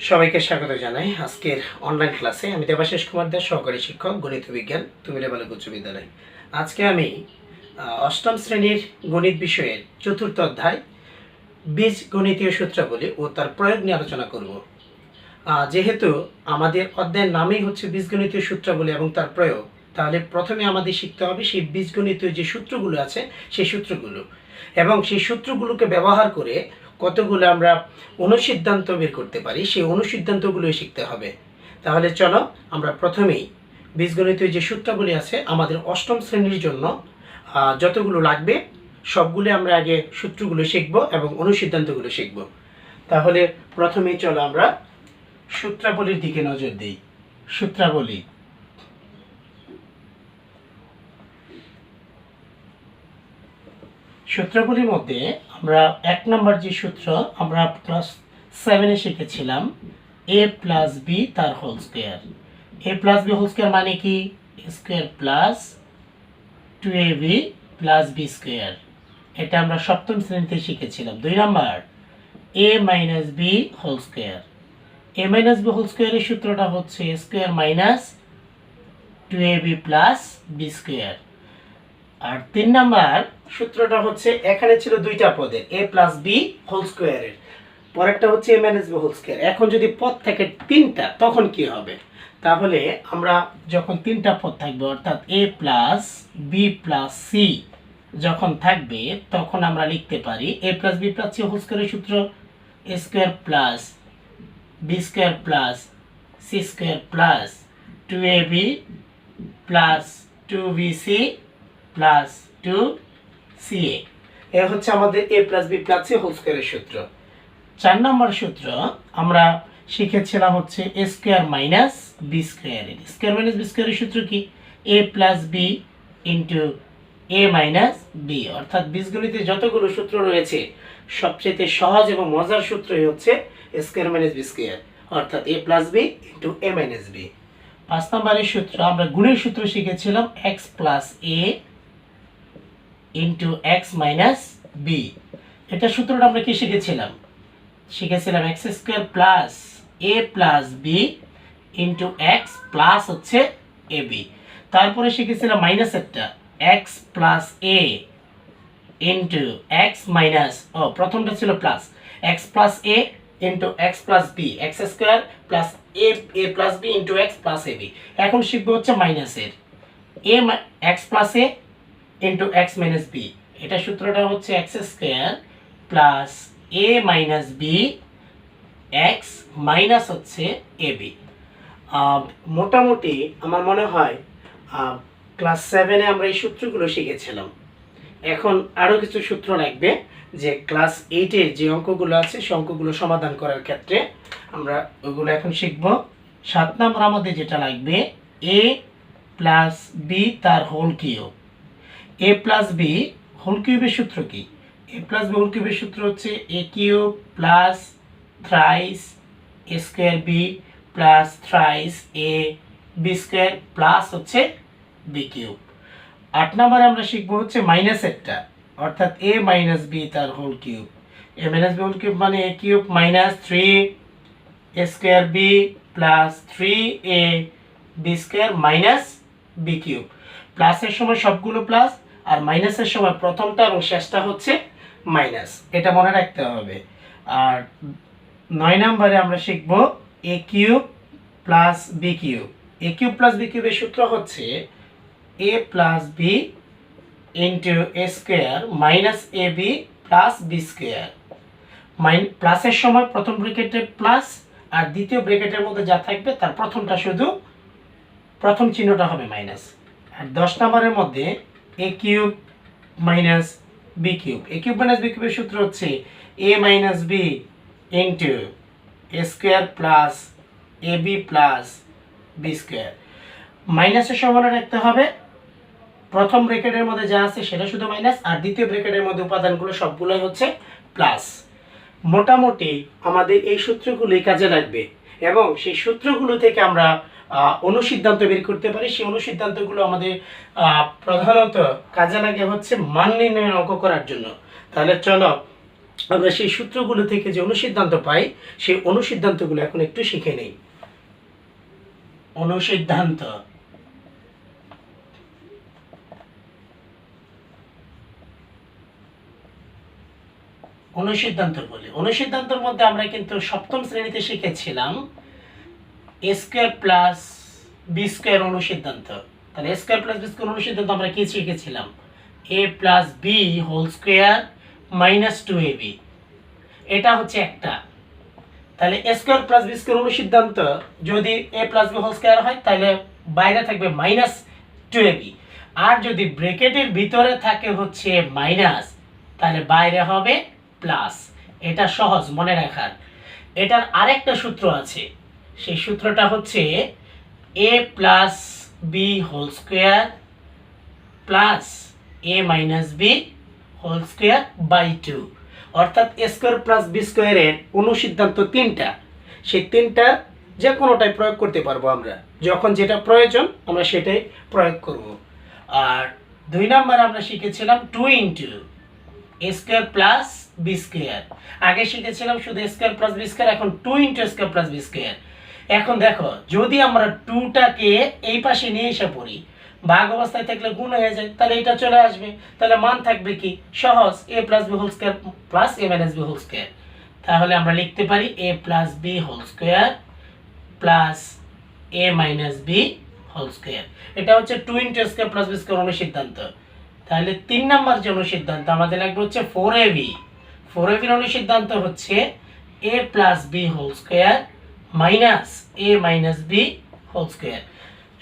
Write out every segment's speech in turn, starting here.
সবাইকে স্বাগত জানাই আজকের অনলাইন ক্লাসে। আমি দেবাশিস কুমার দাস, সহকারী শিক্ষক, গণিত বিজ্ঞান, তুমিলা বালক উচ্চ বিদ্যালয়। আজকে আমি অষ্টম শ্রেণীর গণিত বিষয়ের চতুর্থ অধ্যায় বীজগণিতীয় সূত্রাবলী ও তার প্রয়োগ নিয়ে আলোচনা করব। যেহেতু আমাদের অধ্যায়ের নামেই হচ্ছে বীজগণিতীয় সূত্রাবলী এবং তার প্রয়োগ, তাহলে প্রথমে আমাদের শিখতে হবে সেই বীজগণিতীয় যে সূত্রগুলো আছে সেই সূত্রগুলো, এবং সেই সূত্রগুলোকে ব্যবহার করে কতগুলো আমরা অনুসিদ্ধান্ত বের করতে পারি সেই অনুসিদ্ধান্তগুলোই শিখতে হবে। তাহলে চলো আমরা প্রথমেই বীজগণিতীয় যে সূত্রাবলী আছে আমাদের অষ্টম শ্রেণীর জন্য যতগুলো লাগবে সবগুলো আমরা আগে সূত্রগুলো শিখব এবং অনুসিদ্ধান্তগুলো শিখব। তাহলে প্রথমেই চলো আমরা সূত্রাবলীর দিকে নজর দিই। সূত্রাবলী সূত্রগুলির মধ্যে আমরা এক নম্বর যে সূত্র আমরা ক্লাস 7-এ শিখেছিলাম, a প্লাস বি তার whole square. a plus B whole square মানে কি? a square plus 2ab plus B square. এটা আমরা সপ্তম শ্রেণীতে শিখেছিলাম। 2 নম্বর a minus B whole square. a minus B whole স্কোয়ারের সূত্রটা হচ্ছে a square minus 2ab plus B square. আর 3 নাম্বার সূত্রটা হচ্ছে, এখানে ছিল দুইটা পদের a প্লাস বি হোল স্কোয়ারের, পরেরটা হচ্ছে a minus B whole square. এখন যদি পদ থাকে তিনটা তখন কি হবে? তাহলে আমরা যখন তিনটা পদ থাকবে অর্থাৎ a plus B plus C যখন থাকবে তখন আমরা লিখতে পারি a plus B plus C whole স্কোয়ারের সূত্র a square plus B square plus C square plus 2ab plus 2bc plus 2ca। এ হচ্ছে আমাদের a plus B plus C whole স্কোয়ারের সূত্র। 4 নম্বর সূত্র আমরা শিখেছিলাম হচ্ছে a স্কোয়ার মাইনাস বি স্কোয়ারের। স্কোয়ার মাইনাস বি স্কোয়ারের সূত্র কি? a plus B into a minus B. অর্থাৎ বীজগণিতে যতগুলো সূত্র রয়েছে সবচেয়ে সহজ এবং মজার সূত্রই হচ্ছে a square minus b square, অর্থাৎ a plus B into a minus b. 5 নম্বরের সূত্র আমরা গুণের সূত্র শিখেছিলাম x plus a into x minus b. এটা সূত্রটা আমরা কি শিখেছিলাম? শিখেছিলাম x square plus a plus B into x plus হচ্ছে এ বি। তারপরে শিখেছিলাম মাইনাস একটা x plus a into x minus, প্রথমটা ছিল plus x plus a into x plus b, x square plus a plus B into x plus a b. এখন শিখবো হচ্ছে মাইনাসের a x plus a into x minus b. এটা সূত্রটা হচ্ছে x square plus a minus b x minus হচ্ছে a B. মোটামুটি আমার মনে হয় ক্লাস 7-এ আমরা এই সূত্রগুলো শিখেছিলাম। এখন আরও কিছু সূত্র লাগবে যে ক্লাস 8-এর যে অঙ্কগুলো আছে সেই অঙ্কগুলো সমাধান করার ক্ষেত্রে আমরা ওগুলো এখন শিখব। 7 নম্বর আমাদের যেটা লাগবে এ প্লাস বি তার whole cube. a plus B whole কিউবের সূত্র কি? a প্লাস বি হোল কিউবের সূত্র হচ্ছে a cube plus thrice a square B plus thrice a B square plus হচ্ছে বি কিউব। 8 নম্বরে আমরা শিখবো হচ্ছে মাইনাসেরটা, অর্থাৎ a মাইনাস বি তার whole cube. a minus B whole cube মানে a cube minus 3 a square B plus 3a B square minus B cube. প্লাসের সময় সবগুলো প্লাস আর মাইনাসের সময় প্রথমটা এবং শেষটা হচ্ছে মাইনাস, এটা মনে রাখতে হবে। আর 9 নম্বরে আমরা শিখব এ cube plus b cube. A cube plus b কিউবের সূত্র হচ্ছে a plus B into a square minus A B plus B square. প্লাসের সময় প্রথম ব্র্যাকেটে প্লাস আর দ্বিতীয় ব্র্যাকেটের মধ্যে যা থাকবে তার প্রথমটা শুধু প্রথম চিহ্নটা হবে মাইনাস। আর 10 নম্বরের মধ্যে এ cube minus B cube. A cube minus b কিউবের সূত্র হচ্ছে a minus B into a square plus a B plus B square. মাইনাসের সমান রাখতে হবে, প্রথম ব্র্যাকেটের মধ্যে যা আছে সেটা শুধু মাইনাস আর দ্বিতীয় ব্র্যাকেটের মধ্যে উপাদানগুলো সবগুলোই হচ্ছে প্লাস। মোটামুটি আমাদের এই সূত্রগুলোই কাজে লাগবে এবং সেই সূত্রগুলো থেকে আমরা অনুসিদ্ধান্ত বের করতে পারি। সেই অনুসিদ্ধান্তগুলো আমাদের প্রধানত কাজে লাগে হচ্ছে মান নির্ণয়ের অঙ্ক করার জন্য। তাহলে চলো আমরা সেই সূত্রগুলো থেকে যে অনুসিদ্ধান্ত পাই সেই অনুসিদ্ধান্তগুলো এখন একটু শিখে নেই। অনুসিদ্ধান্ত বলি। অনুসিদ্ধান্তের মধ্যে আমরা কিন্তু সপ্তম শ্রেণীতে শিখেছিলাম a square plus B square অনুসিদ্ধান্ত। তাহলে এ স্কোয়ার প্লাস বি স্কোয়ার অনুসিদ্ধান্ত আমরা কি শিখেছিলাম? A plus B whole square minus 2ab, এটা হচ্ছে একটা। তাহলে এ স্কোয়ার প্লাস বি স্কোয়ার অনুসিদ্ধান্ত যদি a plus B whole square হয় তাহলে বাইরে থাকবে মাইনাস 2ab, আর যদি ব্র্যাকেটের ভিতরে থাকে হচ্ছে মাইনাস তাহলে বাইরে হবে প্লাস। এটা সহজ মনে রাখার। এটার আরেকটা সূত্র আছে, সেই সূত্রটা হচ্ছে a plus B whole square plus a minus B whole square by 2। অর্থাৎ এ স্কোয়ার প্লাস বি স্কোয়ারের অনুসিদ্ধান্ত তিনটা, সেই তিনটার যে কোনোটাই প্রয়োগ করতে পারবো আমরা, যখন যেটা প্রয়োজন আমরা সেটাই প্রয়োগ করব। আর 2 নম্বর আমরা শিখেছিলাম 2 into a square plus B square. আগে শিখেছিলাম শুধু এ স্কোয়ার প্লাস বি স্কোয়ার, এখন 2 into a square plus B square. এখন দেখো যদি আমরা 2টাকে এই পাশে নিয়ে এসে পড়ি, ভাগ অবস্থায় থাকলে গুণ হয়ে যায়, তাহলে এটা চলে আসবে, তাহলে মান থাকবে কি? সহজ, a plus B whole square plus a minus B whole square. তাহলে আমরা লিখতে পারি a plus B whole square plus a minus B whole square. এটা হচ্ছে 2 into a square plus B square অনুসিদ্ধান্ত। তাহলে 3 নম্বর যে অনুসিদ্ধান্ত আমাদের লাগবে হচ্ছে 4ab। 4ab এর অনুসিদ্ধান্ত হচ্ছে a plus B whole square minus a minus B whole square.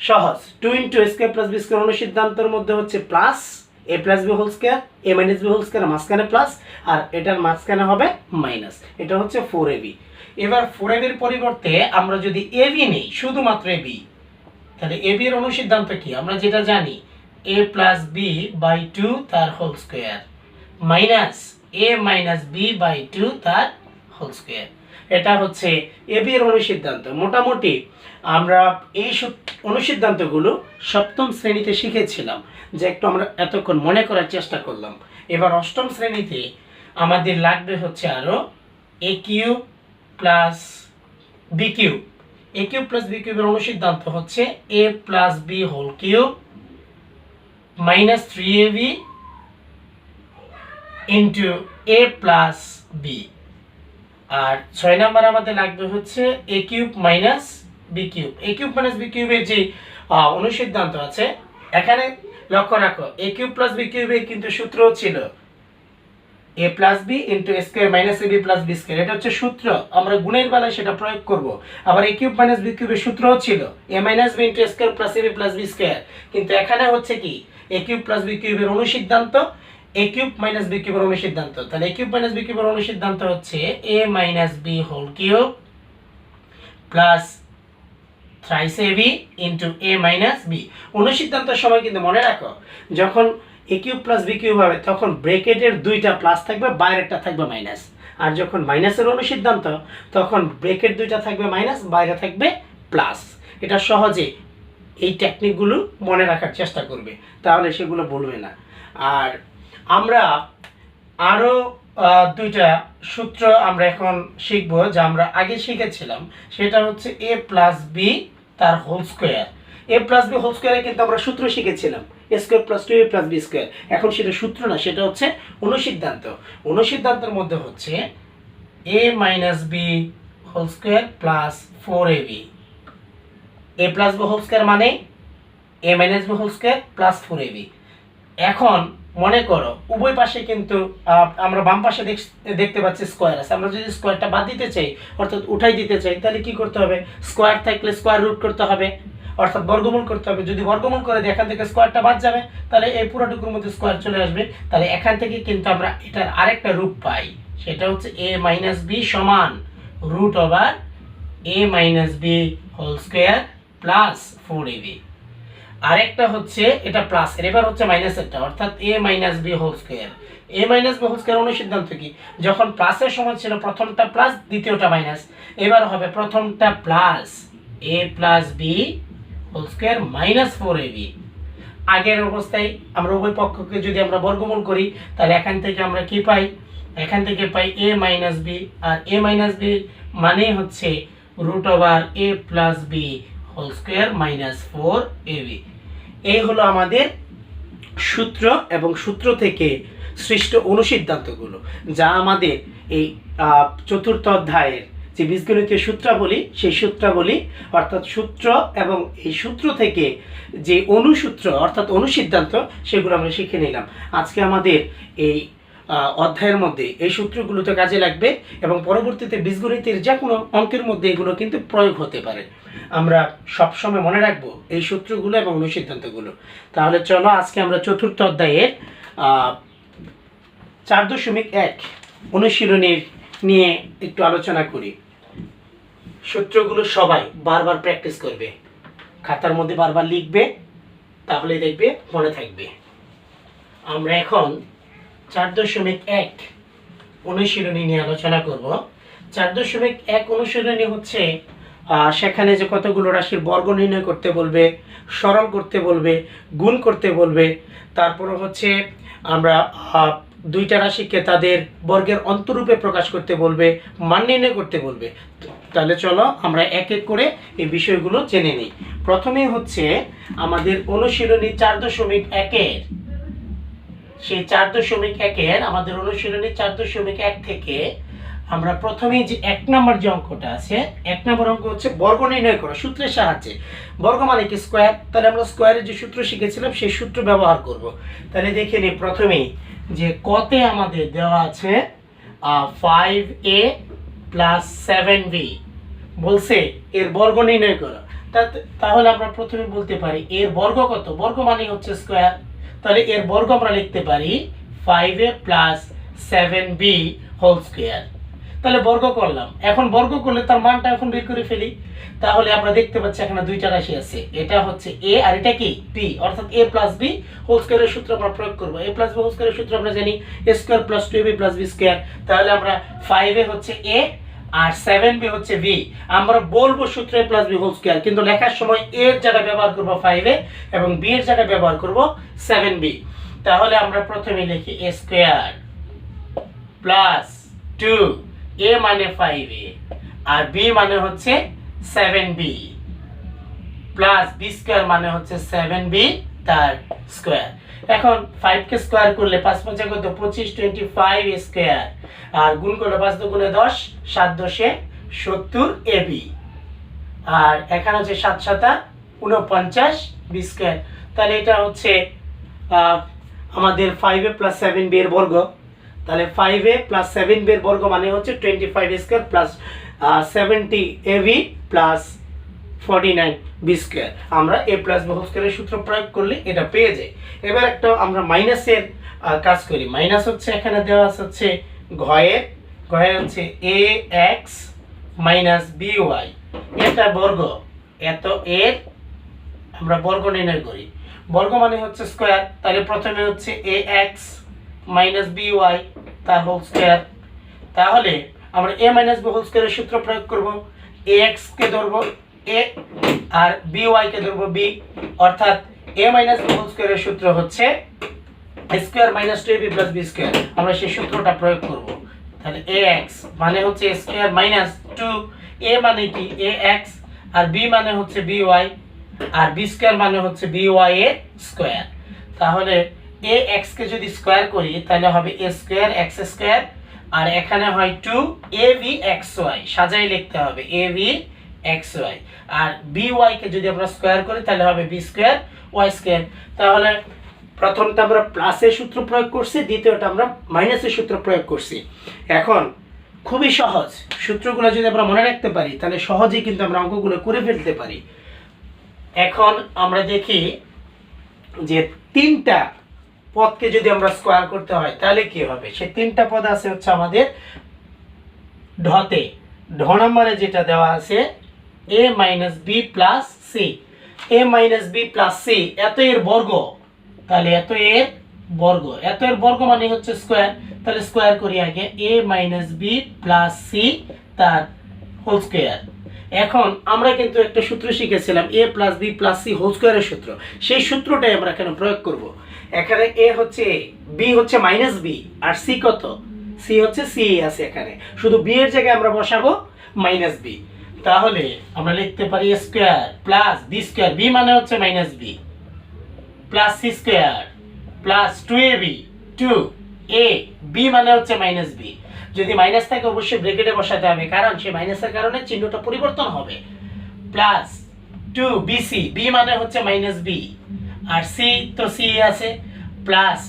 সহজ, 2 into a square plus B square অনুসিদ্ধান্তের মধ্যে হচ্ছে plus a plus B whole square, a minus B whole square মাঝখানে প্লাস, আর এটার মাঝখানে হবে মাইনাস। এটা হচ্ছে 4ab। এবার 4ab এর পরিবর্তে আমরা যদি ab নেই, শুধুমাত্র ab, তাহলে ab এর অনুসিদ্ধান্ত কি? আমরা যেটা জানি a প্লাস বি বাই 2 তার whole square minus a minus B by 2 তার হোল স্কোয়ার। এটা হচ্ছে ab এর অনুসিদ্ধান্ত। মোটামুটি আমরা এই অনুসিদ্ধান্তগুলো সপ্তম শ্রেণীতে শিখেছিলাম, যে একটু আমরা এতক্ষণ মনে করার চেষ্টা করলাম। এবার অষ্টম শ্রেণীতে আমাদের লাগবে হচ্ছে আরও a cube plus b cube. A cube plus b কিউবের অনুসিদ্ধান্ত হচ্ছে a plus B whole cube minus 3ab into a plus b. আর 6 নম্বর আমাদের লাগবে হচ্ছে a cube minus B cube. A cube minus b কিউবের যে অনুসিদ্ধান্ত আছে, এখানে লক্ষ্য রাখো এ কিউব প্লাস বি কিউবের কিন্তু সূত্র ছিল এ plus B into a square minus A B plus B square. এটা হচ্ছে সূত্র, আমরা গুণের বেলায় সেটা প্রয়োগ করব। আবার এ কিউব মাইনাস বি কিউবের সূত্র ছিল এ minus B into a square plus a B plus B square. কিন্তু এখানে হচ্ছে কি এ কিউব প্লাস বি কিউবের অনুসিদ্ধান্ত এ কিউব মাইনাস বি কিউবের অনুসিদ্ধান্ত। তাহলে এ কিউব মাইনাস বি কিউবের অনুসিদ্ধান্ত হচ্ছে a minus B whole cube plus thrice a b into a minus b. অনুসিদ্ধান্তের সময় কিন্তু মনে রাখো, যখন a cube plus b cube হবে তখন ব্র্যাকেটের 2টা প্লাস থাকবে, বাইরেরটা থাকবে মাইনাস। আর যখন মাইনাসের অনুসিদ্ধান্ত তখন ব্র্যাকেট 2টা থাকবে মাইনাস, বাইরে থাকবে প্লাস। এটা সহজে এই টেকনিকগুলো মনে রাখার চেষ্টা করবে, তাহলে সেগুলো বলবে না। আর আমরা আরও 2টা সূত্র আমরা এখন শিখব, যা আমরা আগে শিখেছিলাম। সেটা হচ্ছে এ প্লাস বি তার whole square. A plus B whole স্কোয়ারে কিন্তু আমরা সূত্র শিখেছিলাম a square plus 2a plus B square. এখন সেটা সূত্র না, সেটা হচ্ছে অনুসিদ্ধান্ত। অনুসিদ্ধান্তের মধ্যে হচ্ছে a minus B whole square plus 4ab। A plus B whole square মানে a minus B whole square plus 4ab। এখন মনে করো উভয় পাশে কিন্তু আমরা বাম পাশে দেখতে পাচ্ছি স্কোয়ার আছে। আমরা যদি স্কোয়ারটা বাদ দিতে চাই, অর্থাৎ উঠাই দিতে চাই, তাহলে কি করতে হবে? স্কোয়ার থাকলে স্কোয়ার রুট করতে হবে, অর্থাৎ বর্গমূল করতে হবে। যদি বর্গমূল করে দিই, এখান থেকে স্কোয়ারটা বাদ যাবে, তাহলে এই পুরোটুকুর মধ্যে স্কোয়ার চলে আসবে। তাহলে এখান থেকে কিন্তু আমরা এটার আরেকটা রূপ পাই, সেটা হচ্ছে এ মাইনাস বি সমান root over a minus B whole square plus 4ab। আরেকটা হচ্ছে এটা প্লাস এর, এবার হচ্ছে মাইনাসেরটা, অর্থাৎ এ minus B whole square. A minus B whole square অনুসিদ্ধান্ত কি? যখন প্লাসের সময় ছিল প্রথমটা প্লাস দ্বিতীয়টা মাইনাস, এবার হবে প্রথমটা plus a plus B whole square minus 4ab। আগের অবস্থায় আমরা উভয় পক্ষকে যদি আমরা বর্গমূল করি, তাহলে এখান থেকে আমরা কি পাই? এখান থেকে পাই a মাইনাস বি, আর a মাইনাস বি মানে হচ্ছে root over a plus B whole square minus 4ab। এই হলো আমাদের সূত্র এবং সূত্র থেকে সৃষ্ট অনুসিদ্ধান্তগুলো, যা আমাদের এই চতুর্থ অধ্যায়ের যে বীজগণিতীয় সূত্রাবলী, সেই সূত্রাবলী অর্থাৎ সূত্র এবং এই সূত্র থেকে যে অনুসূত্র অর্থাৎ অনুসিদ্ধান্ত, সেগুলো আমরা শিখে নিলাম। আজকে আমাদের এই অধ্যায়ের মধ্যে এই সূত্রগুলোতে কাজে লাগবে এবং পরবর্তীতে বীজগণিতের যে কোনো অঙ্কের মধ্যে এগুলো কিন্তু প্রয়োগ হতে পারে। আমরা সবসময় মনে রাখবো এই সূত্রগুলো এবং অনুসিদ্ধান্তগুলো। তাহলে চলো আজকে আমরা চতুর্থ অধ্যায়ের 4.1 অনুশীলনীর নিয়ে একটু আলোচনা করি। সূত্রগুলো সবাই বারবার প্র্যাকটিস করবে, খাতার মধ্যে বারবার লিখবে, তাহলে দেখবে মনে থাকবে। আমরা এখন 4.1 অনুশীলনী নিয়ে আলোচনা করব। 4.1 অনুশীলনী হচ্ছে সেখানে যে কতগুলো রাশির বর্গ নির্ণয় করতে বলবে, সরল করতে বলবে, গুণ করতে বলবে, তারপরে হচ্ছে আমরা দুইটা রাশিকে তাদের বর্গের অন্তরূপে প্রকাশ করতে বলবে, মান নির্ণয় করতে বলবে। তাহলে চলো আমরা এক এক করে এই বিষয়গুলো জেনে নিই। প্রথমে হচ্ছে আমাদের অনুশীলনী 4.1-এর, সেই 4.1-এর আমাদের অনুশীলনী 4.1 থেকে আমরা প্রথমেই যে 1 নম্বর যে অঙ্কটা আছে, 1 নম্বর অঙ্ক হচ্ছে বর্গ নির্ণয় করা সূত্রের সাহায্যে। বর্গ মানে কি? স্কোয়ার। তাহলে আমরা স্কোয়ারের যে সূত্র শিখেছিলাম সেই সূত্র ব্যবহার করব। তাহলে দেখে নিই প্রথমেই যে কতে আমাদের দেওয়া আছে 5a প্লাস 7b, বলছে এর বর্গ নির্ণয় করো। তাহলে আমরা প্রথমে বলতে পারি এর বর্গ কত? বর্গ মানে হচ্ছে স্কোয়ার। তাহলে এর বর্গ আমরা লিখতে পারি 5a plus 7b whole square. তাহলে বর্গ করলাম, এখন বর্গ করলে তার মানটা এখন বের করে ফেলি। তাহলে আমরা দেখতে পাচ্ছি এখানে দুইটা রাশি আছে, এটা হচ্ছে a আর এটা কি b, অর্থাৎ a প্লাস b হোল স্কয়ারের সূত্র আমরা প্রয়োগ করব। a প্লাস b হোল স্কয়ারের সূত্র আমরা জানি a square plus 2ab plus b square. তাহলে আমরা 5a হচ্ছে a আর 7b হচ্ছে b। আমরা বলবো সূত্র a plus b whole square, কিন্তু লেখার সময় a এর জায়গায় ব্যবহার করব 5a এবং b এর জায়গায় ব্যবহার করব 7b। তাহলে আমরা প্রথমে লিখি a স্কয়ার প্লাস 2a মানে 5a আর b মানে হচ্ছে 7b প্লাস b স্কয়ার মানে হচ্ছে 7b তার স্কয়ার। এখন 5 কে স্কয়ার করলে 5 5 কত? 25, 25 স্কয়ার, আর গুণ করলে 5 দুগুণে 10, 7 10 70 ab, আর এখানে হচ্ছে 7 7 49 b স্কয়ার। তাহলে এটা হচ্ছে আমাদের 5a প্লাস 7b এর বর্গ। তাহলে 5a প্লাস 7b এর বর্গ মানে হচ্ছে 25 square plus 70ab plus 49b square. আমরা a প্লাস b হোল স্কয়ারের সূত্র প্রয়োগ করলে এটা পেয়ে যাই। এবার একটা আমরা মাইনাসের কাজ করি। মাইনাস হচ্ছে এখানে দেওয়া আছে হচ্ছে ঘয়ের হচ্ছে ax মাইনাস by, এটা বর্গ, এত এর আমরা বর্গ নির্ণয় করি। বর্গ মানে হচ্ছে স্কয়ার। তাহলে প্রথমে হচ্ছে ax মাইনাস by তার হোল স্কয়ার। তাহলে আমরা a মাইনাস b হোল স্কয়ারের সূত্র প্রয়োগ করব। ax কে ধরব a আর by কে ধরব b, অর্থাৎ a মাইনাস b হোল স্কয়ারের সূত্র হচ্ছে a square minus 2ab plus b square. আমরা সেই সূত্রটা প্রয়োগ করব। তাহলে ax মানে হচ্ছে a স্কয়ার মাইনাস 2a মানে কি ax আর b মানে হচ্ছে by আর b স্কয়ার মানে হচ্ছে by এর স্কয়ার। তাহলে ax কে যদি স্কয়ার করি তাহলে হবে a স্কয়ার x স্কয়ার, আর এখানে হয় 2abxy, সাজাই লিখতে হবে abxy, আর by কে যদি আমরা স্কয়ার করি তাহলে হবে b স্কয়ার y স্কয়ার। তাহলে প্রথমটা আমরা প্লাসের সূত্র প্রয়োগ করছি, দ্বিতীয়টা আমরা মাইনাসের সূত্র প্রয়োগ করছি। এখন খুবই সহজ, সূত্রগুলো যদি আমরা মনে রাখতে পারি তাহলে সহজেই কিন্তু আমরা অঙ্কগুলো করে ফেলতে পারি। এখন আমরা দেখি যে তিনটা পদকে যদি আমরা স্কয়ার করতে হয় তাহলে কি হবে। সেই তিনটা পদ আছে হচ্ছে আমাদের ঢতে, ঢ নম্বরে যেটা দেওয়া আছে a minus b plus c, a minus b plus c এত এর বর্গ। তাহলে এত এর বর্গ, এত এর বর্গ মানে হচ্ছে স্কয়ার। তাহলে স্কয়ার করি আগে a minus b plus c তার হোল স্কয়ার। এখন আমরা কিন্তু একটা সূত্র শিখেছিলাম a plus b plus c whole স্কয়ারের সূত্র, সেই সূত্রটাই আমরা এখানে প্রয়োগ করব। এখানে a হচ্ছে a, b হচ্ছে মাইনাস b, আর c কত? সি হচ্ছে সি আছে এখানে, শুধু বি এর জায়গায় আমরা বসাবো মাইনাস বি। তাহলে আমরা লিখতে পারি a square plus B square, b মানে হচ্ছে minus b, plus C square plus 2ab 2a b মানে হচ্ছে মাইনাস বি। যদি মাইনাস থাকে অবশ্যই ব্র্যাকেটে বসাতে হবে, কারণ সেই মাইনাসের কারণে চিহ্নটা পরিবর্তন হবে। প্লাস 2bc, বি মানে হচ্ছে মাইনাস বি, আর সি তো সি আছে, প্লাস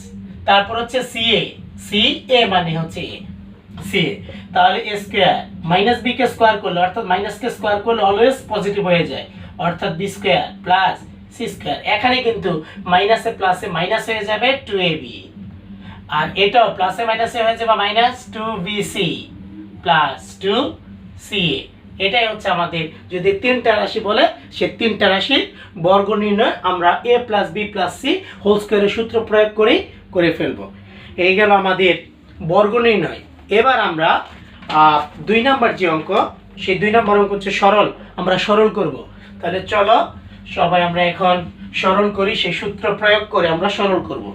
তারপর হচ্ছে সিএ, সি এ মানে হচ্ছে এ, সি এ। তাহলে এ স্কোয়ার মাইনাস বি কে স্কোয়ার করলে, অর্থাৎ মাইনাস কে স্কোয়ার করলে অলওয়েজ পজিটিভ হয়ে যায়, অর্থাৎ B square plus C square. এখানে কিন্তু মাইনাসে প্লাসে মাইনাস হয়ে যাবে 2ab, আর এটাও প্লাসে মাইনাসে হয়ে যাবে মাইনাস 2bc প্লাস 2ca। এটাই হচ্ছে আমাদের যদি তিনটা রাশি বলে, সে তিনটা রাশির বর্গ নির্ণয় আমরা a plus B plus C whole স্কোয়ারের সূত্র প্রয়োগ করে ফেলবো। এই গেল আমাদের বর্গ নির্ণয়। এবার আমরা 2 নাম্বার যে অঙ্ক, সেই 2 নাম্বার অঙ্ক হচ্ছে সরল, আমরা সরল করব। তাহলে চলো সবাই আমরা এখন সরল করি, সেই সূত্র প্রয়োগ করে আমরা সরল করব।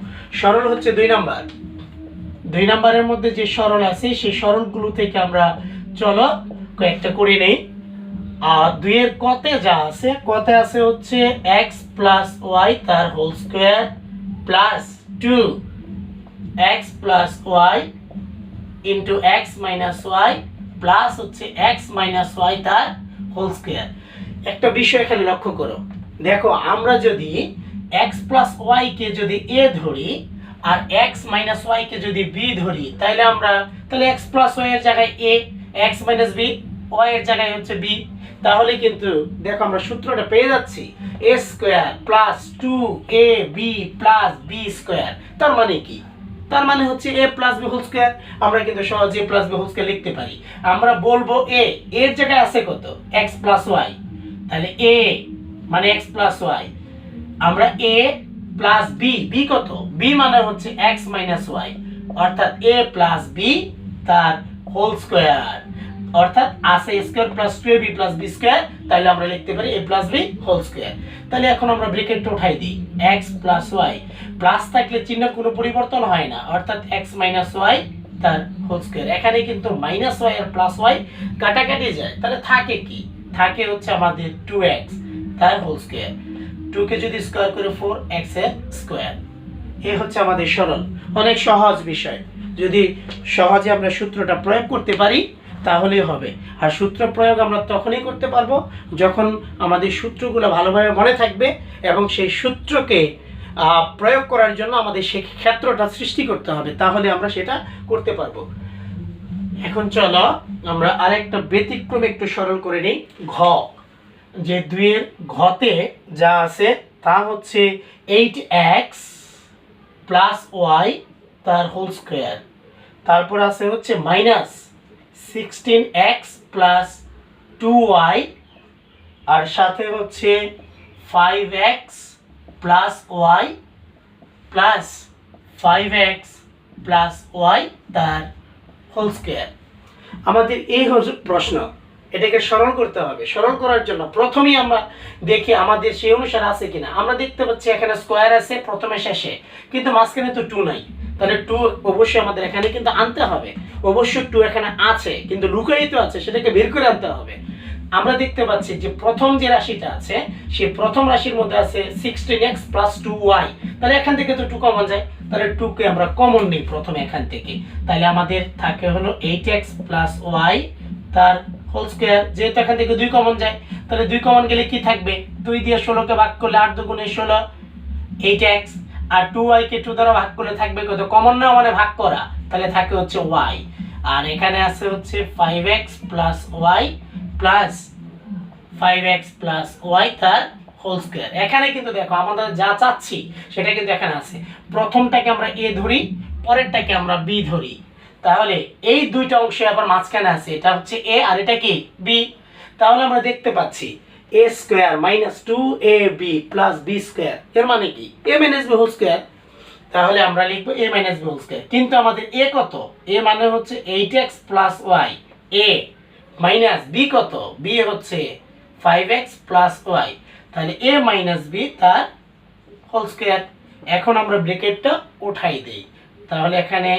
সরল হচ্ছে 2 নাম্বার, 2 নাম্বারের মধ্যে যে সরল আছে সেই সরলগুলো থেকে আমরা চলো কয়েকটা করে নেই। 2 এর কতে যা আছে, কতে আছে হচ্ছে x প্লাস ওয়াই তার whole square plus 2x plus Y into x minus Y plus হচ্ছে x মাইনাস ওয়াই তার হোল স্কোয়ার। একটা বিষয় এখানে লক্ষ্য করো, দেখো আমরা যদি x প্লাস ওয়াই কে যদি a ধরি আর x মাইনাস ওয়াই কে যদি b ধরি, তাহলে x প্লাস ওয়াই এর জায়গায় a, x minus b Y এর জায়গায় হচ্ছে b। তাহলে কিন্তু দেখো আমরা সূত্রটা পেয়ে যাচ্ছি a square plus 2ab plus b square. তার মানে কি? তার মানে হচ্ছে a plus b whole square. আমরা কিন্তু সহজে a plus b whole square লিখতে পারি। আমরা বলবো a এর জায়গায় আছে কত? x plus y। তাহলে a মানে x প্লাস y। আমরা a প্লাস b, b কত? b মানে হচ্ছে x মাইনাস y, অর্থাৎ a প্লাস b তার হোল স্কয়ার, অর্থাৎ আছে a square plus 2ab plus b square. তাহলে আমরা লিখতে পারি a plus b whole square. তাহলে এখন আমরা ব্র্যাকেটটা উঠাই দিই, x প্লাস y, প্লাস থাকলে চিহ্নের কোনো পরিবর্তন হয় না, অর্থাৎ x মাইনাস y তার হোল স্কয়ার। এখানে কিন্তু মাইনাস y আর প্লাস y কাটাকাটি যায়, তাহলে থাকে কি? থাকে হচ্ছে আমাদের 2x তার হোল স্কয়ার। 2 কে যদি স্কয়ার করে 4x এর স্কয়ার। এই হচ্ছে আমাদের সরল, অনেক সহজ বিষয়। যদি সহজে আমরা সূত্রটা প্রয়োগ করতে পারি তাহলেই হবে। আর সূত্র প্রয়োগ আমরা তখনই করতে পারবো যখন আমাদের সূত্রগুলো ভালোভাবে মনে থাকবে এবং সেই সূত্রকে প্রয়োগ করার জন্য আমাদের সেই ক্ষেত্রটা সৃষ্টি করতে হবে, তাহলে আমরা সেটা করতে পারবো। এখন চলো আমরা আরেকটা ব্যতিক্রমে একটু সরল করে নিই। ঘ, যে 2 এর ঘতে যা আছে তা হচ্ছে 8x প্লাস ওয়াই তার হোল স্কোয়ার, তারপর আছে হচ্ছে মাইনাস 16x প্লাস 2y, আর সাথে হচ্ছে 5x plus Y plus 5x plus Y তার হোল স্কোয়ার। আমাদের এই হচ্ছে প্রশ্ন, এটাকে সরল করতে হবে। সরল করার জন্য প্রথমেই আমরা দেখি আমাদের সেই অনুসারে আছে কিনা। আমরা দেখতে পাচ্ছি এখানে স্কোয়ার আছে প্রথমে শেষে, কিন্তু মাঝখানে তো 2 নাই। তাহলে 2 অবশ্যই আমাদের এখানে কিন্তু আনতে হবে। অবশ্যই 2 এখানে আছে, কিন্তু লুকায়িত আছে, সেটাকে বের করে আনতে হবে। আমরা দেখতে পাচ্ছি যে প্রথম যে রাশিটা আছে সেই প্রথম রাশির মধ্যে আছে 16x প্লাস 2y। তাহলে এখান থেকে তো 2 কমন যায়, তাহলে 2 কে আমরা কমন নিই প্রথমে এখান থেকে। তাহলে আমাদের থাকে হলো 8x প্লাস y তার হোল স্কয়ার। যেহেতু এখান থেকে 2 কমন যায়, তাহলে 2 কমন গেলে কি থাকবে? 2 দিয়ে 16 কে ভাগ করলে 8 দুগুণে 16 8x, আর 2y কে 2 দ্বারা ভাগ করলে থাকবে কত? কমন না মানে ভাগ করা, তাহলে থাকে হচ্ছে y। আর এখানে আছে হচ্ছে 5x plus y plus 5x plus y তার হোল স্কয়ার। এখানে কিন্তু দেখো আমাদের যা চাচ্ছি সেটা কিন্তু এখানে আছে। প্রথমটাকে আমরা a ধরি, পরেরটাকে আমরা b ধরি। তাহলে এই দুইটা অংশ আবার মাঝখানে আছে, এটা হচ্ছে a আর এটা কি b। তাহলে আমরা দেখতে পাচ্ছি a square minus 2ab plus b square, এর মানে কি? a minus b whole square. তাহলে আমরা লিখবো a minus b whole square. কিন্তু আমাদের a কত? a মানে হচ্ছে 8x plus y, a minus b কত? b হচ্ছে 5x প্লাস y। তাহলে a মাইনাস b তার হোল স্কয়ার। এখন আমরা ব্র্যাকেটটা উঠাই দেই, তাহলে এখানে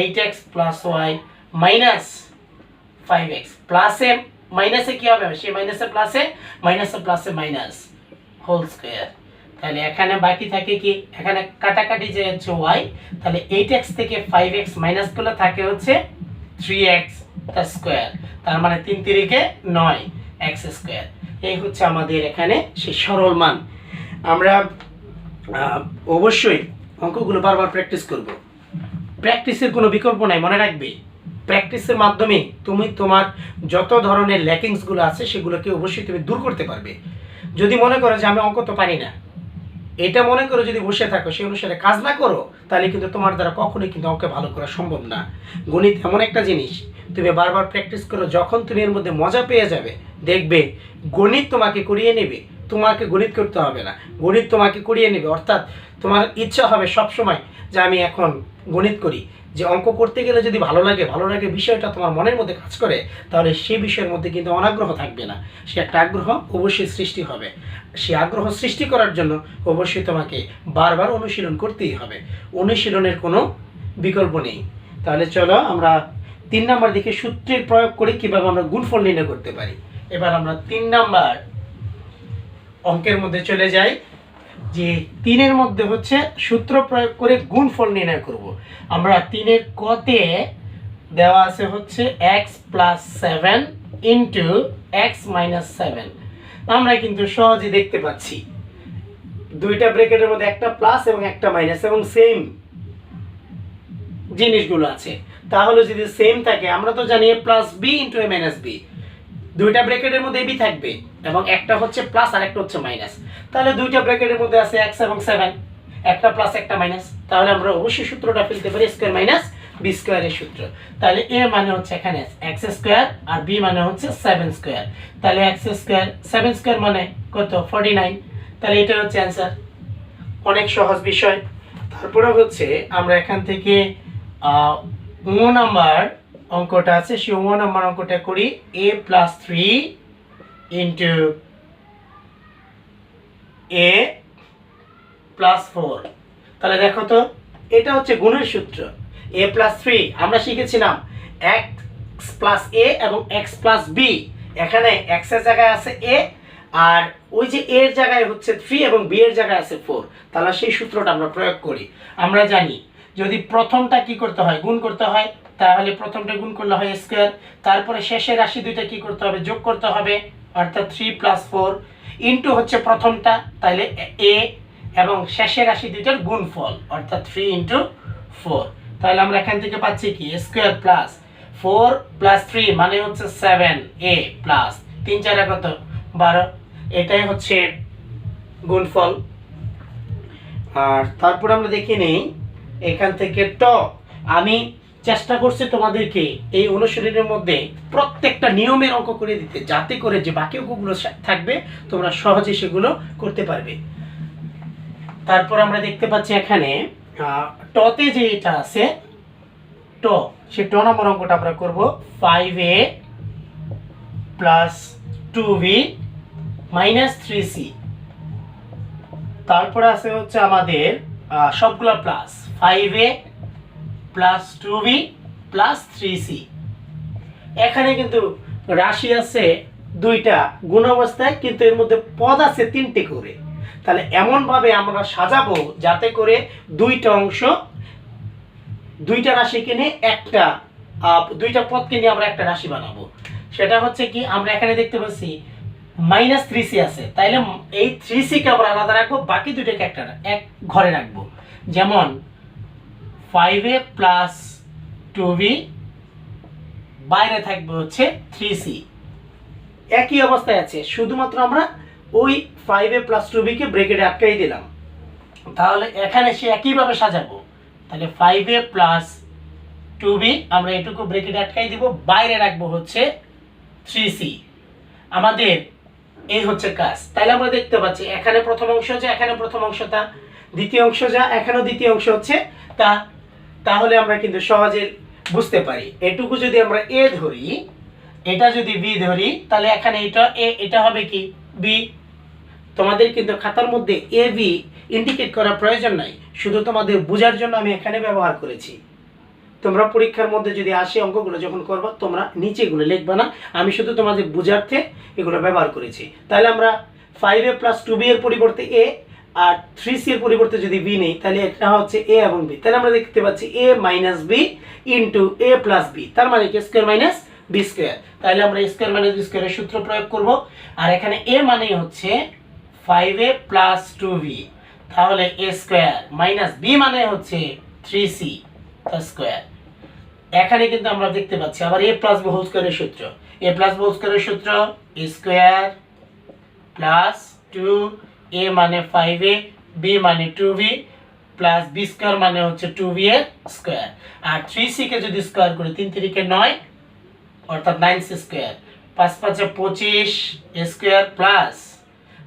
8x plus Y minus 5x প্লাসে মাইনাসে কি হবে সেই মাইনাসে প্লাসে মাইনাস হোল স্কয়ার। তাহলে এখানে বাকি থাকে কি এখানে কাটাকাটি যে হচ্ছে y, তাহলে 8x থেকে 5x মাইনাস গুলো থাকে হচ্ছে 3x তার স্কয়ার, তার মানে 3 3 9 x স্কয়ার। এই হচ্ছে আমাদের এখানে সেই সরল মান। আমরা অবশ্যই অঙ্কগুলো বারবার প্র্যাকটিস করব, প্র্যাকটিসের কোনো বিকল্প নাই, মনে রাখবে প্র্যাকটিসের মাধ্যমে তুমি তোমার যত ধরনের ল্যাকিংসগুলো আছে সেগুলোকে অবশ্যই তুমি দূর করতে পারবে। যদি মনে করো যে আমি অঙ্ক তো পারি না, এটা মনে করো যদি বসে থাকো সেই অনুসারে কাজ না করো, তাহলে কিন্তু তোমার দ্বারা কখনোই কিন্তু অঙ্কে ভালো করা সম্ভব না। গণিত এমন একটা জিনিস তুমি বারবার প্র্যাকটিস করো, যখন তুমি এর মধ্যে মজা পেয়ে যাবে দেখবে গণিত তোমাকে করিয়ে নেবে, তোমাকে গণিত করতে হবে না, গণিত তোমাকে করিয়ে নেবে। অর্থাৎ তোমার ইচ্ছা হবে সব সময় যে আমি এখন গণিত করি। যে অঙ্ক করতে গেলে যদি ভালো লাগে বিষয়টা তোমার মনের মধ্যে কাজ করে, তাহলে সেই বিষয়ের মধ্যে কিন্তু অনাগ্রহ থাকবে না, সে একটা আগ্রহ অবশ্যই সৃষ্টি হবে। সে আগ্রহ সৃষ্টি করার জন্য অবশ্যই তোমাকে বারবার অনুশীলন করতেই হবে, অনুশীলনের কোনো বিকল্প নেই। তাহলে চলো আমরা 3 নাম্বার দিকে সূত্রের প্রয়োগ করে কিভাবে আমরা গুণফল নির্ণয় করতে পারি। এবার আমরা 3 নাম্বার অঙ্কের মধ্যে চলে যাই, যে 3-এর মধ্যে হচ্ছে সূত্র প্রয়োগ করে গুণফল নির্ণয় করব। আমরা 3-এর কতে দেওয়া আছে হচ্ছে x plus 7 into x minus 7। আমরা কিন্তু সহজে দেখতে পাচ্ছি দুইটা ব্র্যাকেটের মধ্যে একটা প্লাস এবং একটা মাইনাস এবং সেম জিনিসগুলো আছে। তাহলে যদি সেম থাকে, আমরা তো জানি a plus B into a minus B, দুইটা ব্র্যাকেটের মধ্যে বি থাকবে এবং একটা হচ্ছে প্লাস আর একটা হচ্ছে মাইনাস। তাহলে দুইটা ব্র্যাকেটের মধ্যে আছে x এবং 7, একটা প্লাস একটা মাইনাস, তাহলে আমরা অবশ্যই সূত্রটা ফেলতে পারি স্কয়ার মাইনাস বি স্কয়ারের সূত্র। তাহলে a মানে হচ্ছে এখানে x স্কয়ার আর b মানে হচ্ছে 7 স্কয়ার। তাহলে x স্কয়ার 7 স্কয়ার মানে কত 49। তাহলে এটা হচ্ছে অ্যানসার, অনেক সহজ বিষয়। তারপরে হচ্ছে আমরা এখান থেকে 1 নাম্বার অঙ্কটা আছে, সেই 1 নাম্বার অঙ্কটা করি a plus 3 into a plus 4। তাহলে দেখো তো এটা হচ্ছে গুণের সূত্র। a প্লাস 3 আমরা শিখেছিলাম x প্লাস a এবং x প্লাস b, এখানে x এর জায়গায় আছে a আর ওই যে a এর জায়গায় হচ্ছে 3 এবং b এর জায়গায় আছে 4। তাহলে সেই সূত্রটা আমরা প্রয়োগ করি। আমরা জানি যদি প্রথমটা কি করতে হয় গুণ করতে হয়, তাহলে প্রথমটা গুণ করলে হয় স্কয়ার, তারপরে শেষের রাশি দুইটা কি করতে হবে যোগ করতে হবে, অর্থাৎ 3 প্লাস 4 ইন্টু হচ্ছে প্রথমটা তাহলে a এবং শেষের রাশি দুইটার গুণফল অর্থাৎ 3 ইন্টু 4। তাহলে আমরা এখান থেকে পাচ্ছি কি স্কয়ার প্লাস 4 প্লাস 3 মানে হচ্ছে 7a প্লাস 3 4 কত 12, এটাই হচ্ছে গুণফল। আর তারপর আমরা দেখে নেই এখান থেকে ট, আমি চেষ্টা করছি তোমাদেরকে এই অনুশীলনের মধ্যে প্রত্যেকটা নিয়মের অঙ্ক করে দিতে, যাতে করে যে বাকি অঙ্কগুলো থাকবে তোমরা সহজে সেগুলো করতে পারবে। তারপর আমরা দেখতে পাচ্ছি এখানে টতে যে এটা আছে ট, সে ট নম্বর অঙ্কটা আমরা করব 5a plus 2b minus 3c। তারপরে আছে হচ্ছে আমাদের সবগুলা plus 5a plus 2b plus 3c। এখানে কিন্তু রাশি আছে দুইটা গুণ অবস্থায়, কিন্তু এর মধ্যে পদ আছে 3টে করে। তাহলে এমনভাবে আমরা সাজাবো যাতে করে দুইটা অংশ দুইটা রাশিকে নিয়ে একটা দুইটা পদকে নিয়ে আমরা একটা রাশি বানাবো। সেটা হচ্ছে কি আমরা এখানে দেখতে পাচ্ছি মাইনাস 3c আছে, তাইলে এই 3c কে আমরা আলাদা রাখবো, বাকি দুইটাকে একটা এক ঘরে রাখবো। যেমন 5a প্লাস 2b বাইরে থাকবে হচ্ছে 3c, একই অবস্থায় আছে, শুধুমাত্র আমরা ওই 5a প্লাস 2b কে ব্র্যাকেটে আটকাই দিলাম। তাহলে এখানে সে একইভাবে সাজাবো, তাহলে 5a প্লাস 2b আমরা এটুকু ব্র্যাকেটে আটকাই দিব, বাইরে রাখবো হচ্ছে 3c। আমাদের এই হচ্ছে কাজ। তাহলে আমরা দেখতে পাচ্ছি এখানে প্রথম অংশ যা এখানে প্রথম অংশ তা, দ্বিতীয় অংশ যা এখানেও দ্বিতীয় অংশ হচ্ছে তা। তাহলে আমরা কিন্তু সহজে বুঝতে পারি এটুকু যদি আমরা a ধরি, এটা যদি b ধরি, তাহলে এখানে এটা a, এটা হবে কি b। তোমাদের কিন্তু খাতার মধ্যে a b ইন্ডিকেট করার প্রয়োজন নাই, শুধু তোমাদের বোঝার জন্য আমি এখানে ব্যবহার করেছি। তোমরা পরীক্ষার মধ্যে যদি আসে অঙ্কগুলো যখন করবা তোমরা নিচে এগুলো লিখবা না, আমি শুধু তোমাদের বোঝার্থে এগুলো ব্যবহার করেছি। তাহলে আমরা 5a প্লাস 2b এর পরিবর্তে a আর 3c এর পরিবর্তে যদি b নেই তাহলে এটা হচ্ছে a এবং b। তাহলে আমরা দেখতে পাচ্ছি a minus b into a plus b, তার মানে কি স্কোয়ার মাইনাস b স্কোয়ার। তাহলে আমরা স্কোয়ার মাইনাস b স্কোয়ারের সূত্র প্রয়োগ করব। আর এখানে a মানে হচ্ছে 5a প্লাস 2b, তাহলে a স্কোয়ার মাইনাস b মানে হচ্ছে 3c তার স্কোয়ার। এখানে কিন্তু আমরা দেখতে পাচ্ছি আবার a প্লাস b হোল স্কোয়ারের সূত্র, a প্লাস b হোল স্কোয়ারের সূত্র a স্কোয়ার প্লাস 2a মানে 5a, b মানে 2b প্লাস b স্কোয়ার মানে হচ্ছে 2b এর স্কোয়ার। আর 3c কে যদি স্কোয়ার করি 3 3 9 অর্থাৎ 9c square, 5 5 25 a square plus,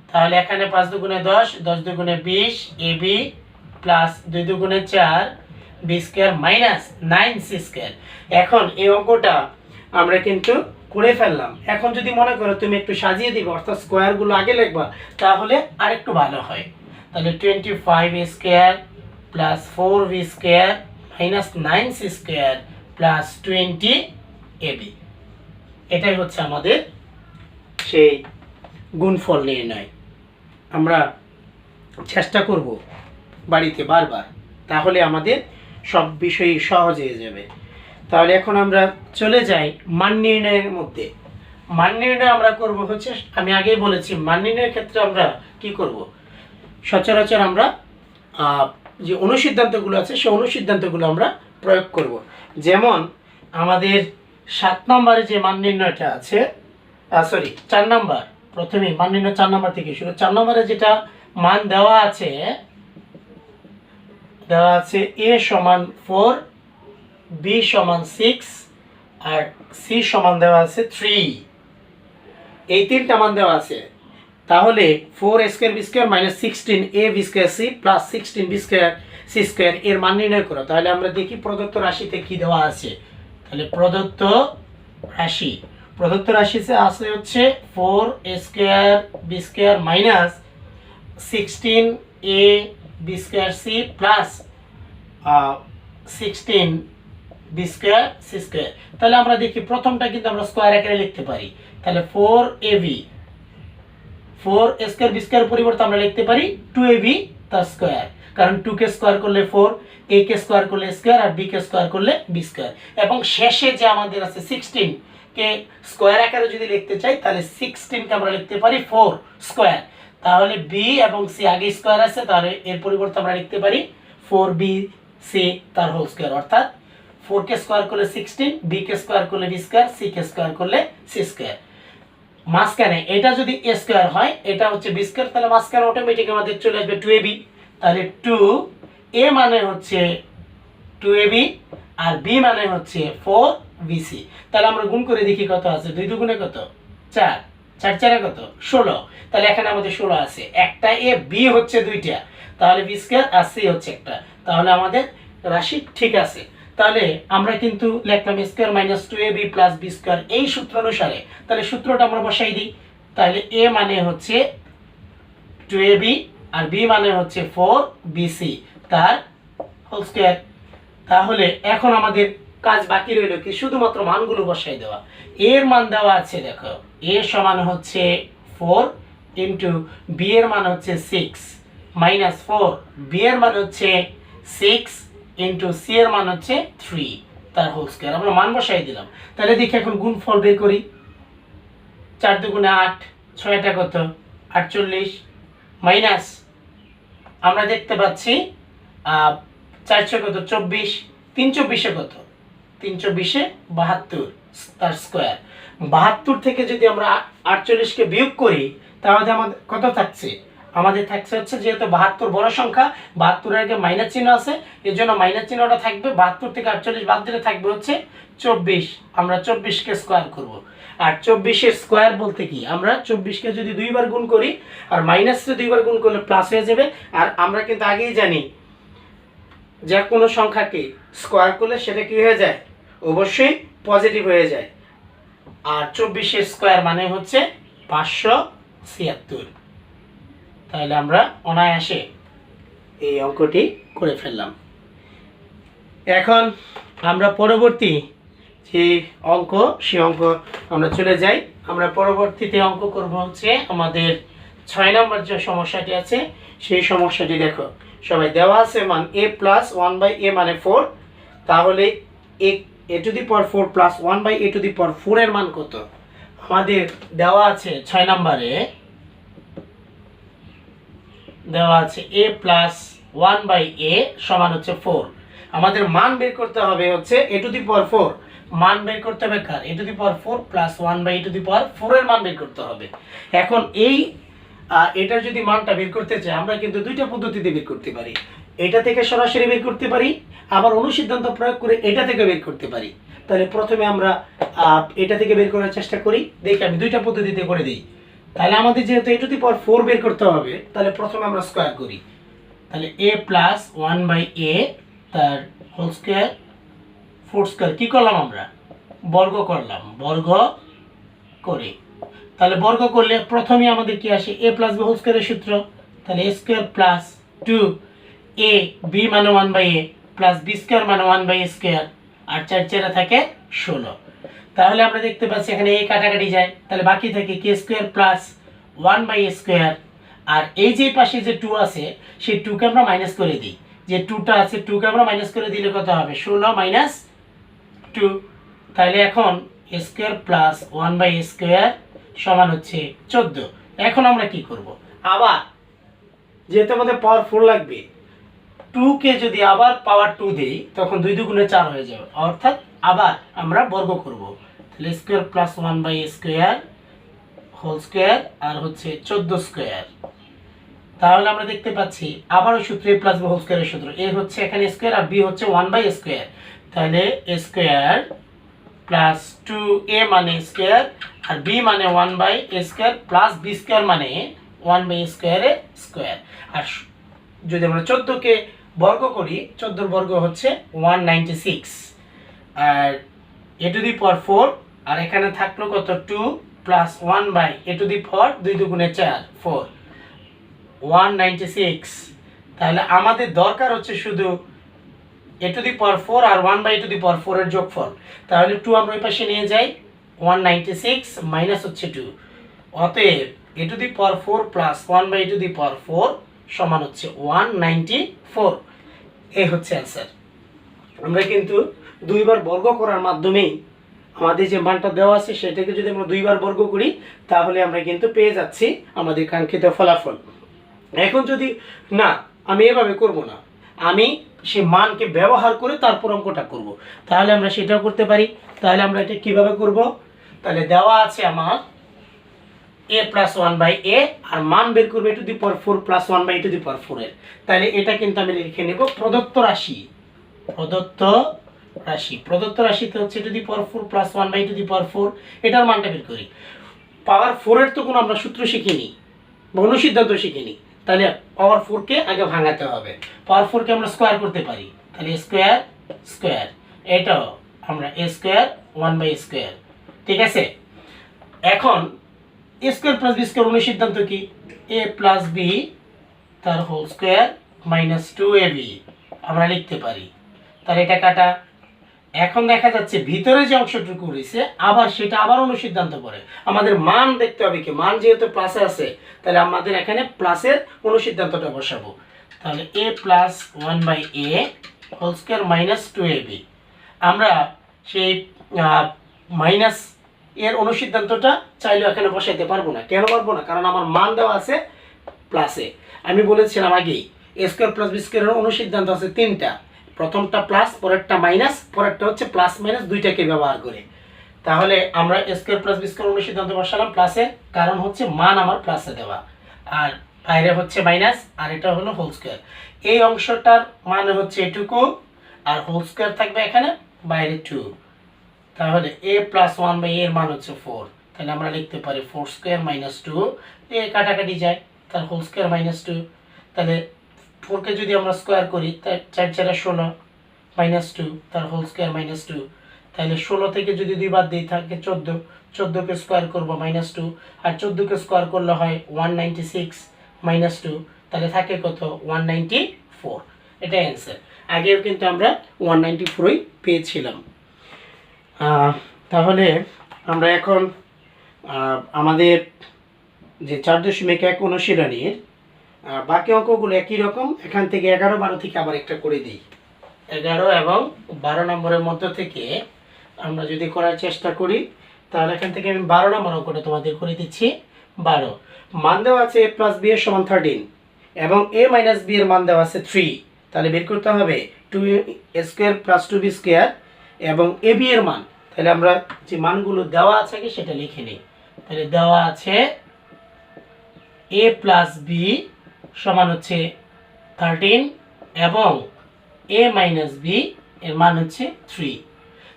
তাহলে এখানে 5 দুগুণে 10, 10 দুগুণে 20 ab প্লাস 2 দুগুণে 4 b square minus 9c square. এখন এই অঙ্কটা আমরা কিন্তু করে ফেললাম। এখন যদি মনে করো তুমি একটু সাজিয়ে দিবে অর্থাৎ স্কোয়ারগুলো আগে লিখবা তাহলে আরেকটু ভালো হয়। তাহলে 25a square plus 4b square minus 9c square plus 20ab, এটাই হচ্ছে আমাদের সেই গুণফল নির্ণয়। আমরা চেষ্টা করব বাড়িতে বারবার, তাহলে আমাদের সব বিষয়ই সহজ হয়ে যাবে। তাহলে এখন আমরা চলে যাই মান নির্ণয়ের মধ্যে। মান নির্ণয় আমরা করব হচ্ছে, আমি আগেই বলেছি মান নির্ণয়ের ক্ষেত্রে আমরা কি করব, সচরাচর আমরা যে অনুসিদ্ধান্তগুলো আছে সেই অনুসিদ্ধান্তগুলো আমরা প্রয়োগ করব। যেমন আমাদের 7 নম্বরে যে মান নির্ণয়টা আছে, 4 নম্বর, প্রথমে মান নির্ণয় 4 নম্বর থেকে শুরু। 4 নম্বরে যেটা মান দেওয়া আছে a সমান 4, b সমান 6 আর c সমান দেওয়া আছে 3, এই তিনটা মান দেওয়া আছে। তাহলে 4 a square b square minus 16 a b square c plus 16 b square c square এর মান নির্ণয় করো। তাহলে আমরা দেখি প্রদত্ত রাশিতে কি দেওয়া আছে। তাহলে প্রদত্ত রাশিতে আছে হচ্ছে 4 a square b square minus 16 a b square c plus 16 b square c square. তাহলে আমরা দেখি প্রথমটা কিন্তু আমরা স্কোয়ার আকারে লিখতে পারি। তাহলে 4ab, 4 a square b square পরিবর্তে আমরা লিখতে পারি 2ab তার স্কোয়ার, কারণ 2 কে স্কোয়ার করলে 4, a কে স্কোয়ার করলে স্কোয়ার আর b কে স্কোয়ার করলে b স্কোয়ার। এবং শেষে যে আমাদের আছে 16 কে স্কোয়ার আকারে যদি লিখতে চাই তাহলে 16 কে আমরা লিখতে পারি 4 স্কোয়ার। তাহলে b এবং c আগে স্কোয়ার আছে, তাহলে এর পরিবর্তে আমরা লিখতে পারি 4bc তার হোল স্কোয়ার, অর্থাৎ 4 কে স্কোয়ার করলে 16, b কে স্কোয়ার করলে b স্কোয়ার, c কে স্কোয়ার করলে c স্কোয়ার। মাঝখানে এটা যদি a স্কোয়ার হয় এটা হচ্ছে b স্কোয়ার, তাহলে মাঝখানে অটোমেটিক আমাদের চলে আসবে 2ab। তাহলে 2a মানে হচ্ছে 2ab আর b মানে হচ্ছে 4bc। তাহলে আমরা গুণ করে দেখি কত আছে, 2 দুগুণে কত 4, 4 4 কত 16। তাহলে এখানে আমাদের 16 আছে, একটা a b হচ্ছে দুইটা, তাহলে b স্কয়ার আর c হচ্ছে একটা, তাহলে আমাদের রাশি ঠিক আছে। তাহলে আমরা কিন্তু লিখলাম square minus 2ab plus b square এই সূত্র অনুসারে। তাহলে সূত্রটা আমরা বসাই দিই। তাহলে a মানে হচ্ছে 2ab আর b মানে হচ্ছে 4bc তার হোল স্কয়ার। তাহলে এখন আমাদের কাজ বাকি রইল কি, শুধুমাত্র মানগুলো বসাই দেওয়া। এর মান দেওয়া আছে, দেখো a সমান হচ্ছে 4 ইন্টু b এর মান হচ্ছে 6 মাইনাস 4, b এর মান হচ্ছে 6 ইন্টু c এর মান হচ্ছে 3 তার হোল স্কয়ার। আমরা মান বসাই দিলাম। তাহলে দেখি এখন গুণফল বের করি। 4 দুগুণে 8, 6টা কত 48 মাইনাস আমরা দেখতে পাচ্ছি 4 কত 24, 3 24 কত 3 24 72 তার স্কয়ার। 72 থেকে যদি আমরা 48 কে বিয়োগ করি তাহলে আমাদের কত থাকছে, আমাদের থাকছে হচ্ছে যেহেতু 72 বড় সংখ্যা, 72 এর আগে মাইনাস চিহ্ন আছে, এর জন্য মাইনাস চিহ্নটা থাকবে। 72 থেকে 48 বাদ দিলে থাকবে হচ্ছে 24। আমরা 24 কে স্কয়ার করব। আর 24 এর স্কয়ার বলতে কি, আমরা 24 কে যদি দুইবার গুণ করি আর মাইনাস কে দুইবার গুণ করলে প্লাস হয়ে যাবে। আর আমরা কিন্তু আগেই জানি যে কোনো সংখ্যাকে স্কয়ার করলে সেটা কি হয়ে যায়, অবশ্যই পজিটিভ হয়ে যায়। আর 24 এর স্কয়ার মানে হচ্ছে 576। তাহলে আমরা অনায়াসে এই অঙ্কটি করে ফেললাম। এখন আমরা পরবর্তী যে অঙ্ক সে অঙ্ক আমরা চলে যাই। আমরা পরবর্তীতে অঙ্ক করব হচ্ছে আমাদের 6 নম্বর যে সমস্যাটি আছে সেই সমস্যাটি দেখো। সবাই দেওয়া আছে মান a প্লাস 1/a মানে 4, তাহলে a to the power 4 plus 1/a to the power 4 এর মান কত? আমাদের দেওয়া আছে 6 নম্বরে দেওয়া আছে a প্লাস 1/a সমান হচ্ছে 4। আমাদের মান বের করতে হবে হচ্ছে a টু দি পাওয়ার 4, মান বের করতে হবে কার? a to the power 4 plus 1/a to the power 4 এর মান বের করতে হবে। এখন এই এটার যদি মানটা বের করতে চাই আমরা কিন্তু দুইটা পদ্ধতিতে বের করতে পারি। এটা থেকে সরাসরি বের করতে পারি, আবার অনুসিদ্ধান্ত প্রয়োগ করে এটা থেকে বের করতে পারি। তাহলে প্রথমে আমরা এটা থেকে বের করার চেষ্টা করি। দেখি আমি দুইটা পদ্ধতিতে করে দিই। তাহলে আমাদের যেহেতু a টু দি পাওয়ার 4 বের করতে হবে, তাহলে প্রথমে আমরা স্কয়ার করি। তাহলে a প্লাস 1/a তার হোল স্কয়ার 4 স্কয়ার কি করলাম আমরা? বর্গ করলাম, বর্গ করে। তাহলে বর্গ করলে প্রথমে আমাদের কি আসে? a প্লাস b হোল স্কয়ারের সূত্র। তাহলে a square plus 2a b মানে 1/a প্লাস b স্কয়ার মানে 1/a স্কয়ার, আর 4 4 থাকে 16। তাহলে আমরা দেখতে পাচ্ছি এখানে a কাটাকাটি যায়, তাহলে বাকি থাকে k square plus 1/a square. আর এই যে পাশে যে 2 আছে সেই 2 কে আমরা মাইনাস করে দিই। যে 2টা আছে 2 কে আমরা মাইনাস করে দিলে কত হবে? 16 মাইনাস 2। তাহলে এখন a square plus 1/a square সমান হচ্ছে 14। এখন আমরা কি করব? আবার যেহেতু আমাদের পাওয়ার 4 লাগবে, 2 কে যদি আবার পাওয়ার 2 দেই তখন 2 দুগুণে 4 হয়ে যাবে, অর্থাৎ আবার আমরা বর্গ করব। তাহলে square plus 1/a square whole square আর হচ্ছে 14 স্কয়ার। তাহলে আমরা দেখতে পাচ্ছি আবারও সূত্র a প্লাস b হোল স্কয়ারের সূত্র। a হচ্ছে এখানে স্কয়ার আর b হচ্ছে 1/a স্কয়ার। তাহলে a স্কয়ার প্লাস 2a মানে স্কয়ার আর b মানে 1/a square plus b square মানে 1/a স্কয়ারের স্কয়ার। আর যদি আমরা 14 কে বর্গ করি, 14 বর্গ হচ্ছে 196। আর a টু দি পাওয়ার 4 আর এখানে থাকলো কত? 2 প্লাস 1/a টু দি পাওয়ার 2 দুগুণে 4 4 196। তাহলে আমাদের দরকার হচ্ছে শুধু a টু দি পাওয়ার 4 আর 1/a টু দি পাওয়ার 4 এর যোগফল। তাহলে 2 আমরা ওই পাশে নিয়ে যাই, 196 মাইনাস হচ্ছে 2। অতএব a to the power 4 plus 1/a to the power 4 সমান হচ্ছে 194। এই হচ্ছে অ্যান্সার। আমরা কিন্তু দুইবার বর্গ করার মাধ্যমেই আমাদের যে মানটা দেওয়া আছে সেটাকে যদি আমরা দুইবার বর্গ করি তাহলে আমরা কিন্তু পেয়ে যাচ্ছি আমাদের কাঙ্ক্ষিত ফলাফল। এখন যদি না আমি এভাবে করব না, আমি সেই মানকে ব্যবহার করে তারপর অঙ্কটা করব, তাহলে আমরা সেটাও করতে পারি। তাহলে আমরা এটা কিভাবে করব? তাহলে দেওয়া আছে আমার a প্লাস 1/a আর মান বের করবে a to the power 4 plus 1/a to the power 4 এর। তাহলে এটা কিন্তু আমি লিখে নেব প্রদত্ত রাশি। প্রদত্ত রাশিতে হচ্ছে a to the power 4 plus 1/a to the power 4, এটার মানটা বের করি। পাওয়ার 4 এর তো কোনো আমরা সূত্র শিখিনি বা অনুসিদ্ধান্ত শিখিনি, তাহলে পাওয়ার 4 কে আগে ভাঙাতে হবে। পাওয়ার 4 কে আমরা স্কয়ার করতে পারি, তাহলে স্কয়ার স্কয়ার, এটাও আমরা a স্কয়ার 1/a স্কয়ার। ঠিক আছে, এখন a square plus b square অনুসিদ্ধান্ত কি? a প্লাস b তার হোল স্কয়ার মাইনাস 2ab আমরা লিখতে পারি। তাহলে এটা কাটা। এখন দেখা যাচ্ছে ভিতরে যে অংশটুকু রয়েছে আবার সেটা আবার অনুসিদ্ধান্ত পড়ে। আমাদের মান দেখতে হবে কি? মান যেহেতু প্লাসে আছে তাহলে আমাদের এখানে প্লাসের অনুসিদ্ধান্তটা বসাবো। তাহলে a plus 1/a whole square minus 2ab। আমরা সেই মাইনাস এর অনুসিদ্ধান্তটা চাইলেও এখানে বসাইতে পারবো না। কেন পারবো না? কারণ আমার মান দেওয়া আছে প্লাসে। আমি বলেছিলাম আগেই a স্কয়ার প্লাস b স্কয়ারের অনুসিদ্ধান্ত আছে 3টা। প্রথমটা প্লাস, পরেরটা মাইনাস, পরেরটা হচ্ছে প্লাস মাইনাস দুইটাকে ব্যবহার করে। তাহলে আমরা a square plus b square অনুসিদ্ধান্ত বসালাম প্লাসে, কারণ হচ্ছে মান আমার প্লাসে দেওয়া আর বাইরে হচ্ছে মাইনাস, আর এটা হলো হোল স্কয়ার। এই অংশটার মানে হচ্ছে এটুকু আর হোল স্কয়ার থাকবে এখানে বাইরে 2। তাহলে a প্লাস 1/a এর মান হচ্ছে 4। তাহলে আমরা লিখতে পারি 4 স্কয়ার মাইনাস 2, এ কাটাকাটি যায়, তার হোল স্কয়ার মাইনাস 2। তাহলে 4 কে যদি আমরা স্কয়ার করি তার 4 4 16 মাইনাস 2 তার হোল স্কয়ার মাইনাস 2। তাহলে 16 থেকে যদি দুই বাদ দিই থাকে 14, 14 কে স্কয়ার করব মাইনাস 2, আর 14 কে স্কয়ার করলে হয় 196 মাইনাস 2, তাহলে থাকে কত? 194। এটা অ্যান্সার। আগেও কিন্তু আমরা 194 পেয়েছিলাম। তাহলে আমরা এখন আমাদের যে 4.1 অনুশীলনীর বাকি অঙ্কগুলো একই রকম, এখান থেকে 11, 12 থেকে আবার একটা করে দিই। 11 এবং 12 নম্বরের মধ্য থেকে আমরা যদি করার চেষ্টা করি, তাহলে এখান থেকে আমি 12 নম্বর অঙ্কটা তোমাদের করে দিচ্ছি। 12 মান দেওয়া আছে a প্লাস b এর সমান 13 এবং a মাইনাস b এর মান দেওয়া আছে 3। তাহলে বের করতে হবে 2a square plus 2b square এবং ab এর মান। তাহলে আমরা যে মানগুলো দেওয়া আছে কি সেটা লিখে নিই। তাহলে দেওয়া আছে a প্লাস b সমান হচ্ছে 13 এবং a মাইনাস b এর মান হচ্ছে 3।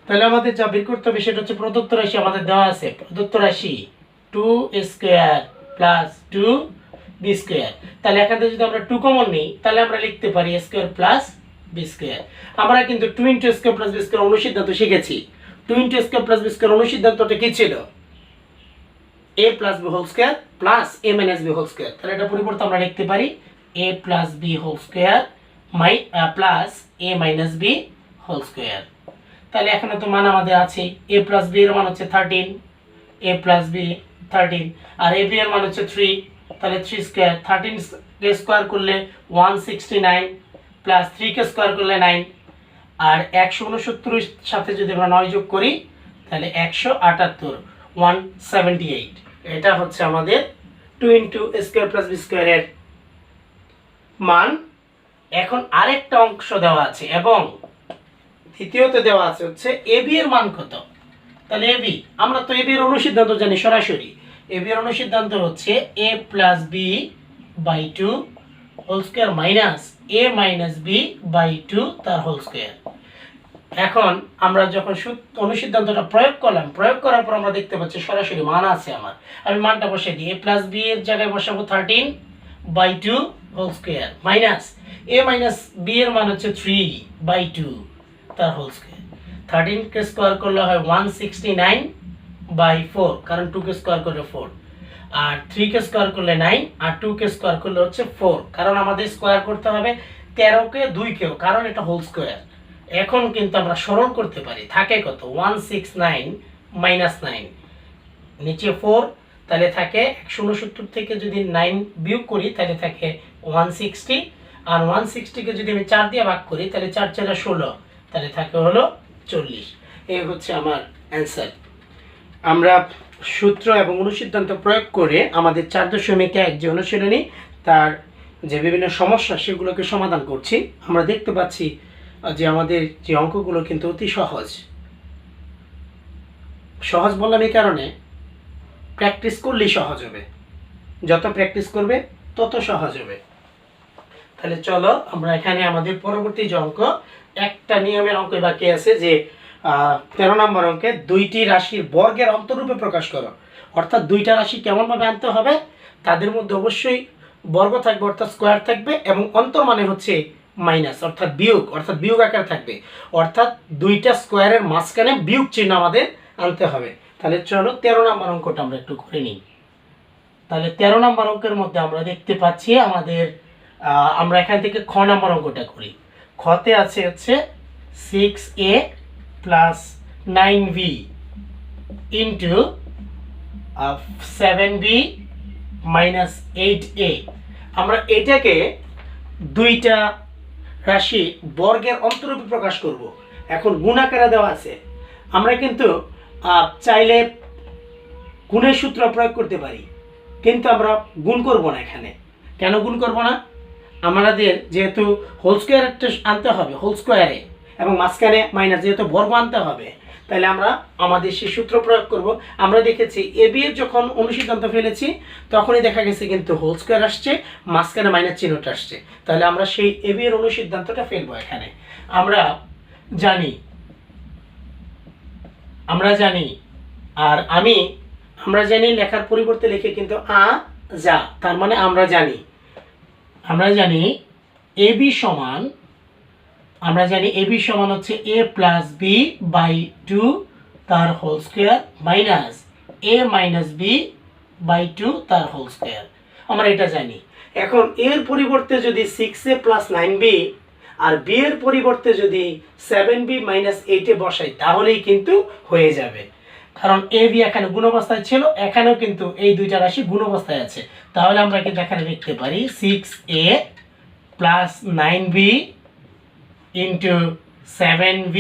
তাহলে আমাদের যা বের করতে হবে সেটা হচ্ছে প্রদত্ত রাশি আমাদের দেওয়া আছে। প্রদত্ত রাশি 2a square plus 2b square. তাহলে এখান থেকে যদি আমরা 2 কমন নিই, তাহলে আমরা লিখতে পারি a square plus b square. আমরা কিন্তু 2 * a square plus b square অনুসিদ্ধান্ত শিখেছি। 2 * a square plus b square অনুসিদ্ধান্তটা কি ছিল? a plus b whole square plus a minus b whole square. তাহলে এটা পরিবর্তে আমরা লিখতে পারি a plus b whole square plus a minus b whole square. তাহলে এখানে তো মান আমাদের আছে a প্লাস b এর মান হচ্ছে 13, a প্লাস b 13 আর a b এর মান হচ্ছে 3। তাহলে 3 স্কোয়ার 13 কে স্কোয়ার করলে 169 প্লাস 3 কে স্কোয়ার করলে 9 আর 169 এর সাথে যদি আমরা 9 যোগ করি তাহলে 178 178। এটা হচ্ছে আমাদের 2 * a স্কোয়ার প্লাস b স্কোয়ারের মান। এখন আরেকটা অংশ দেওয়া আছে এবং দ্বিতীয়তে দেওয়া আছে হচ্ছে ab এর মান কত। তাহলে ab আমরা তো ab এর অনুসিদ্ধান্ত জানি সরাসরি। ab এর অনুসিদ্ধান্ত হচ্ছে a plus b by 2 whole square minus a minus b by 2 তার হোল স্কয়ার। এখন আমরা যখন অনুসিদ্ধান্তটা প্রয়োগ করলাম, প্রয়োগ করার পর আমরা দেখতে পাচ্ছি সরাসরি মান আছে আমার। আমি মানটা বসিয়ে দিই। a প্লাস b এর জায়গায় বসাবো 13 by 2 whole square minus a minus b এর মান হচ্ছে 3 বাই 2 তার হোল স্কয়ার। 13 কে স্কয়ার করলে হয় 169 বাই 4, কারণ 2 কে স্কয়ার করলে 4 আর 3 কে স্কয়ার করলে 9 আর 2 কে স্কয়ার করলে হচ্ছে 4, কারণ আমাদের স্কয়ার করতে হবে 13 কে 2 কেও, কারণ এটা হোল স্কয়ার। এখন কিন্তু আমরা সরল করতে পারি। থাকে কত 169 মাইনাস 9 নিচে 4, তাহলে থাকে 169 থেকে যদি 9 বিয়োগ করি তাহলে থাকে 160 আর 160 কে যদি আমি 4 দিয়ে ভাগ করি তাহলে 4 4 16, তাহলে থাকে হলো 40। এই হচ্ছে আমার অ্যান্সার। আমরা সূত্র এবং অনুসিদ্ধান্ত প্রয়োগ করে আমাদের 4.1 যে অনুশীলনী তার যে বিভিন্ন সমস্যা সেগুলোকে সমাধান করছি। আমরা দেখতে পাচ্ছি যে আমাদের যে অঙ্কগুলো কিন্তু অতি সহজ। সহজ বললাম এই কারণে, প্র্যাকটিস করলেই সহজ হবে। যত প্র্যাকটিস করবে তত সহজ হবে। তাহলে চলো আমরা এখানে আমাদের পরবর্তী যে অঙ্ক, একটা নিয়মের অঙ্ক বাকি আছে যে 13 নম্বর অঙ্কে দুইটি রাশির বর্গের অন্তরূপে প্রকাশ করো। অর্থাৎ দুইটা রাশি কেমনভাবে আনতে হবে, তাদের মধ্যে অবশ্যই বর্গ থাকবে অর্থাৎ স্কোয়ার থাকবে এবং অন্তর মানে হচ্ছে মাইনাস অর্থাৎ বিয়োগ, অর্থাৎ বিয়োগ আকার থাকবে। অর্থাৎ দুইটা স্কোয়ারের মাঝখানে বিয়োগ চিহ্ন আমাদের আনতে হবে। তাহলে চলো 13 নম্বর অঙ্কটা আমরা একটু করে নিই। তাহলে 13 নম্বর অঙ্কের মধ্যে আমরা দেখতে পাচ্ছি আমাদের আমরা এখান থেকে খ নম্বর অঙ্কটা করি। খতে আছে হচ্ছে 6a plus 9b into 7b minus 8a। আমরা এটাকে দুইটা রাশি বর্গের অন্তরূপে প্রকাশ করব। এখন গুণ আকারে দেওয়া আছে, আমরা কিন্তু চাইলে গুণের সূত্র প্রয়োগ করতে পারি, কিন্তু আমরা গুণ করব না। এখানে কেন গুণ করব না? আমাদের যেহেতু হোল স্কোয়ার আনতে হবে হোল স্কোয়ারে এবং মাঝখানে মাইনাস যেহেতু বর্গ আনতে হবে, তাহলে আমরা আমাদের সেই সূত্র প্রয়োগ করব। আমরা দেখেছি এ বি এর যখন অনুসিদ্ধান্ত ফেলেছি তখনই দেখা গেছে কিন্তু হোল স্কোয়ার আসছে, মাঝখানে মাইনাস চিহ্নটা আসছে। তাহলে আমরা সেই এ বি এর অনুসিদ্ধান্তটা ফেলবো এখানে। আমরা জানি আর আমরা জানি লেখার পরিবর্তে লিখে কিন্তু যা, তার মানে আমরা জানি এবি সমান হচ্ছে a প্লাস বি বাই 2 তার whole square minus a minus B by 2 তার হোল স্কোয়ার। আমরা এটা জানি। এখন এর পরিবর্তে যদি 6a প্লাস 9b আর বি এর পরিবর্তে যদি 7b মাইনাস 8 এ বসাই তাহলেই কিন্তু হয়ে যাবে, কারণ এ বি এখানে গুণ অবস্থায় ছিল, এখানেও কিন্তু এই দুইটা রাশি গুণ অবস্থায় আছে। তাহলে আমরা কিন্তু এখানে লিখতে পারি 6a plus 9b into 7b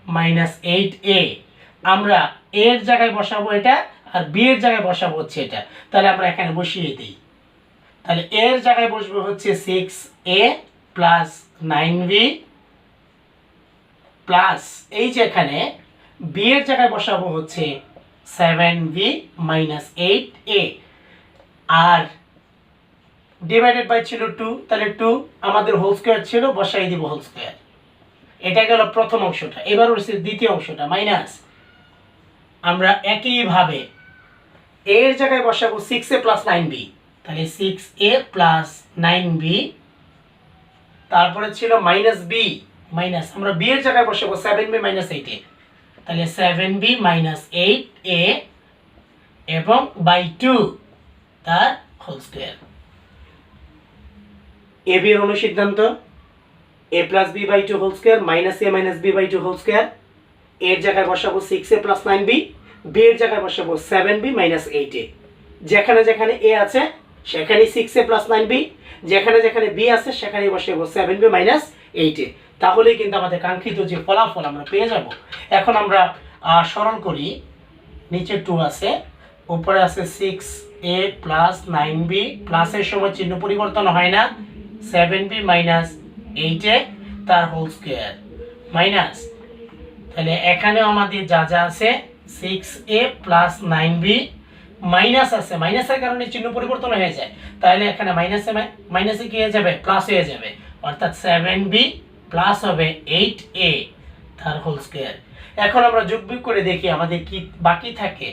minus 8a। আমরা a এর জায়গায় বসাবো এটা, আর b এর জায়গায় বসাবো হচ্ছে এটা। তাহলে আমরা এখানে বসিয়ে দিই। তাহলে a এর জায়গায় বসবে হচ্ছে 6a প্লাস 9b প্লাস এই যে এখানে b এর জায়গায় বসাবো হচ্ছে 7b minus 8a, R divided by ছিল 2, তাহলে 2 আমাদের হোল স্কয়ার ছিল, বসাই দিব হোল স্কয়ার। এটা গেল প্রথম অংশটা। এবার হচ্ছে দ্বিতীয় অংশটা, মাইনাস আমরা একইভাবে a এর জায়গায় বসাবো 6a প্লাস 9b, তাহলে 6a প্লাস 9b, তারপরে ছিল মাইনাস b, মাইনাস আমরা b এর জায়গায় বসাবো 7b মাইনাস 8a, তাহলে 7b মাইনাস 8a এবং বাই 2 তার হোল স্কয়ার। এ বি এর অনুসিদ্ধান্ত a plus b by 2 whole square minus a minus b by 2 whole square. এর জায়গায় বসাবো 6a প্লাস 9b, b এর জায়গায় বসাবো 7b মাইনাস 8a। যেখানে যেখানে a আছে সেখানে 6a প্লাস 9b, যেখানে যেখানে b আছে সেখানে বসাবো 7b মাইনাস 8a। তাহলেই কিন্তু আমাদের কাঙ্ক্ষিত যে ফলাফল আমরা পেয়ে যাব। এখন আমরা সরল করি। নিচে 2 আছে, উপরে আছে 6a প্লাস 9b, প্লাসের সময় চিহ্ন পরিবর্তন হয় না, 7b মাইনাস 8a তার হোল স্কয়ার মাইনাস, তাহলে এখানেও আমাদের যা যা আছে 6a প্লাস 9b মাইনাস আছে, মাইনাসের কারণে চিহ্ন পরিবর্তন হয়ে যায়, তাহলে এখানে মাইনাসে কি হয়ে যাবে, প্লাস হয়ে যাবে, অর্থাৎ 7b প্লাস হবে 8a তার হোল স্কয়ার। এখন আমরা যোগ বিয়োগ করে দেখি আমাদের কি বাকি থাকে।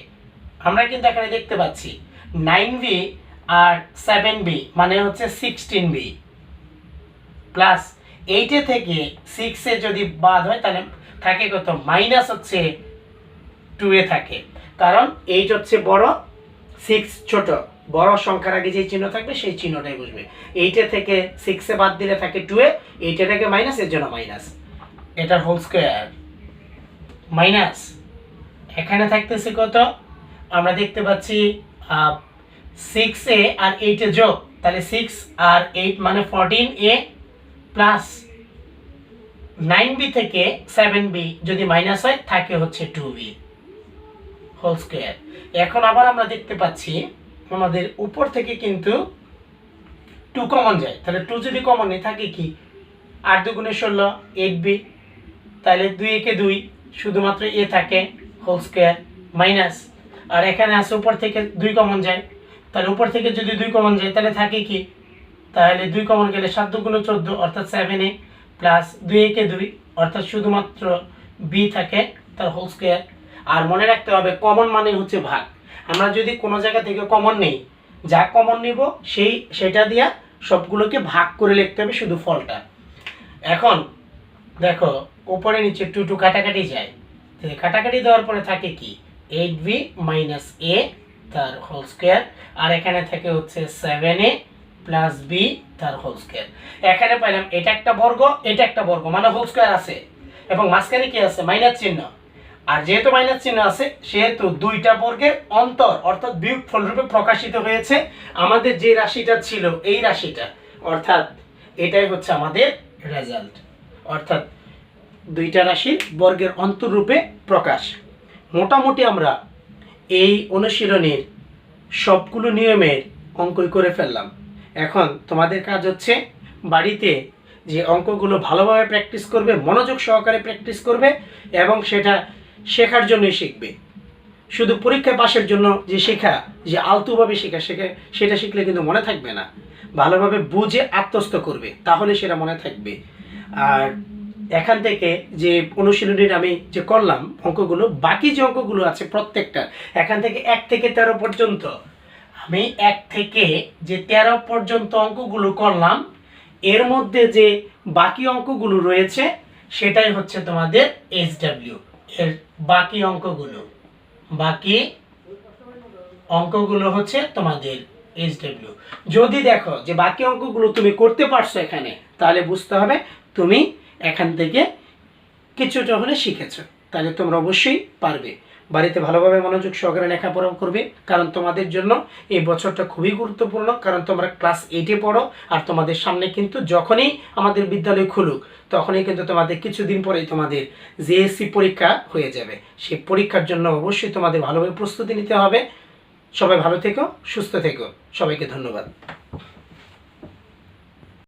আমরা কিন্তু এখানে দেখতে পাচ্ছি 9b আর 7b মানে হচ্ছে 16b প্লাস 8 থেকে 6 এ যদি বাদ হয় তাহলে থাকে কত, মাইনাস হচ্ছে 2 থাকে, কারণ 8 হচ্ছে বড়, 6 ছোট। বড় সংখ্যার আগে যে চিহ্ন থাকবে সেই চিহ্নটাই বসবে। 8 থেকে 6 এ বাদ দিলে থাকে 2, 8 থেকে মাইনাস, এর জন্য মাইনাস, এটার হোল স্কয়ার মাইনাস এখানে থাকতেছে কত, আমরা দেখতে পাচ্ছি 6a আর 8 এ যোগ, তাহলে 6 আর 8 মানে 14a প্লাস 9b থেকে 7b যদি মাইনাস হয় থাকে হচ্ছে 2b হোল স্কয়ার। এখন আবার আমরা দেখতে পাচ্ছি আমাদের উপর থেকে কিন্তু 2 কমন যায়, তাহলে 2 যদি কমন নেই থাকে কি, 8 দুগুণে 16 8b, তাহলে 2 একে 2 শুধুমাত্র a থাকে হোল স্কয়ার মাইনাস, আর এখানে আছে উপর থেকে 2 কমন যায়, তাহলে উপর থেকে যদি 2 কমন যায় তাহলে থাকে কি, তাহলে 2 কমন গেলে 7 দুগুণে 14 অর্থাৎ 7a প্লাস 2 একে 2 অর্থাৎ শুধুমাত্র b থাকে তার হোল স্কয়ার। আর মনে রাখতে হবে কমন মানে হচ্ছে ভাগ। আমরা যদি কোনো জায়গা থেকে কমন নেই, যা কমন নিব সেটা দিয়া সবগুলোকে ভাগ করে লিখতে হবে শুধু ফলটা। এখন দেখো উপরে নিচে 2 2 কাটাকাটি যায়, কাটাকাটি দেওয়ার পরে থাকে কি 8b মাইনাস a তার হোল স্কয়ার, আর এখানে থাকে হচ্ছে 7a প্লাস b তার হোল স্কয়ার। এখানে পাইলাম এটা একটা বর্গ, এটা একটা বর্গ, মানে হোল স্কয়ার আছে এবং মাঝখানে কি আছে, মাইনাস চিহ্ন। আর যেহেতু মাইনাস চিহ্ন আছে সেহেতু দুইটা বর্গের অন্তর অর্থাৎ বিয়োগফল রূপে প্রকাশিত হয়েছে আমাদের যে রাশিটা ছিল এই রাশিটা, অর্থাৎ এটাই হচ্ছে আমাদের রেজাল্ট, অর্থাৎ দুইটা রাশির বর্গের অন্তর রূপে প্রকাশ। মোটামুটি আমরা এই অনুশীলনের সবগুলো নিয়মের অঙ্কই করে ফেললাম। এখন তোমাদের কাজ হচ্ছে বাড়িতে যে অঙ্কগুলো ভালোভাবে প্র্যাকটিস করবে, মনোযোগ সহকারে প্র্যাকটিস করবে এবং সেটা শেখার জন্যই শিখবে। শুধু পরীক্ষা পাশের জন্য যে শেখা, যে আলতুভাবে শেখা সেটা শিখলে কিন্তু মনে থাকবে না। ভালোভাবে বুঝে আত্মস্থ করবে, তাহলে সেটা মনে থাকবে। আর এখান থেকে যে অনুশীলনীর আমি যে করলাম অঙ্কগুলো, বাকি যে অঙ্কগুলো আছে প্রত্যেকটা এখান থেকে 1 থেকে 13 পর্যন্ত, আমি 1 থেকে যে 13 পর্যন্ত অঙ্কগুলো করলাম, এর মধ্যে যে বাকি অঙ্কগুলো রয়েছে সেটাই হচ্ছে তোমাদের SW এর বাকি অঙ্কগুলো হচ্ছে তোমাদের SW। যদি দেখো যে বাকি অঙ্কগুলো তুমি করতে পারছো এখানে, তাহলে বুঝতে হবে তুমি এখান থেকে কিছুটা হলে শিখেছো, তাহলে তোমরা অবশ্যই পারবে। বাড়িতে ভালোভাবে মনোযোগ সহকারে লেখাপড়া করবে, কারণ তোমাদের জন্য এই বছরটা খুবই গুরুত্বপূর্ণ, কারণ তোমরা ক্লাস 8-এ পড়ো। আর তোমাদের সামনে কিন্তু যখনই আমাদের বিদ্যালয় খুলুক তখনই কিন্তু তোমাদের কিছুদিন পরেই তোমাদের জেএসসি পরীক্ষা হয়ে যাবে। সেই পরীক্ষার জন্য অবশ্যই তোমাদের ভালোভাবে প্রস্তুতি নিতে হবে। সবাই ভালো থেকো, সুস্থ থেকো, সবাইকে ধন্যবাদ।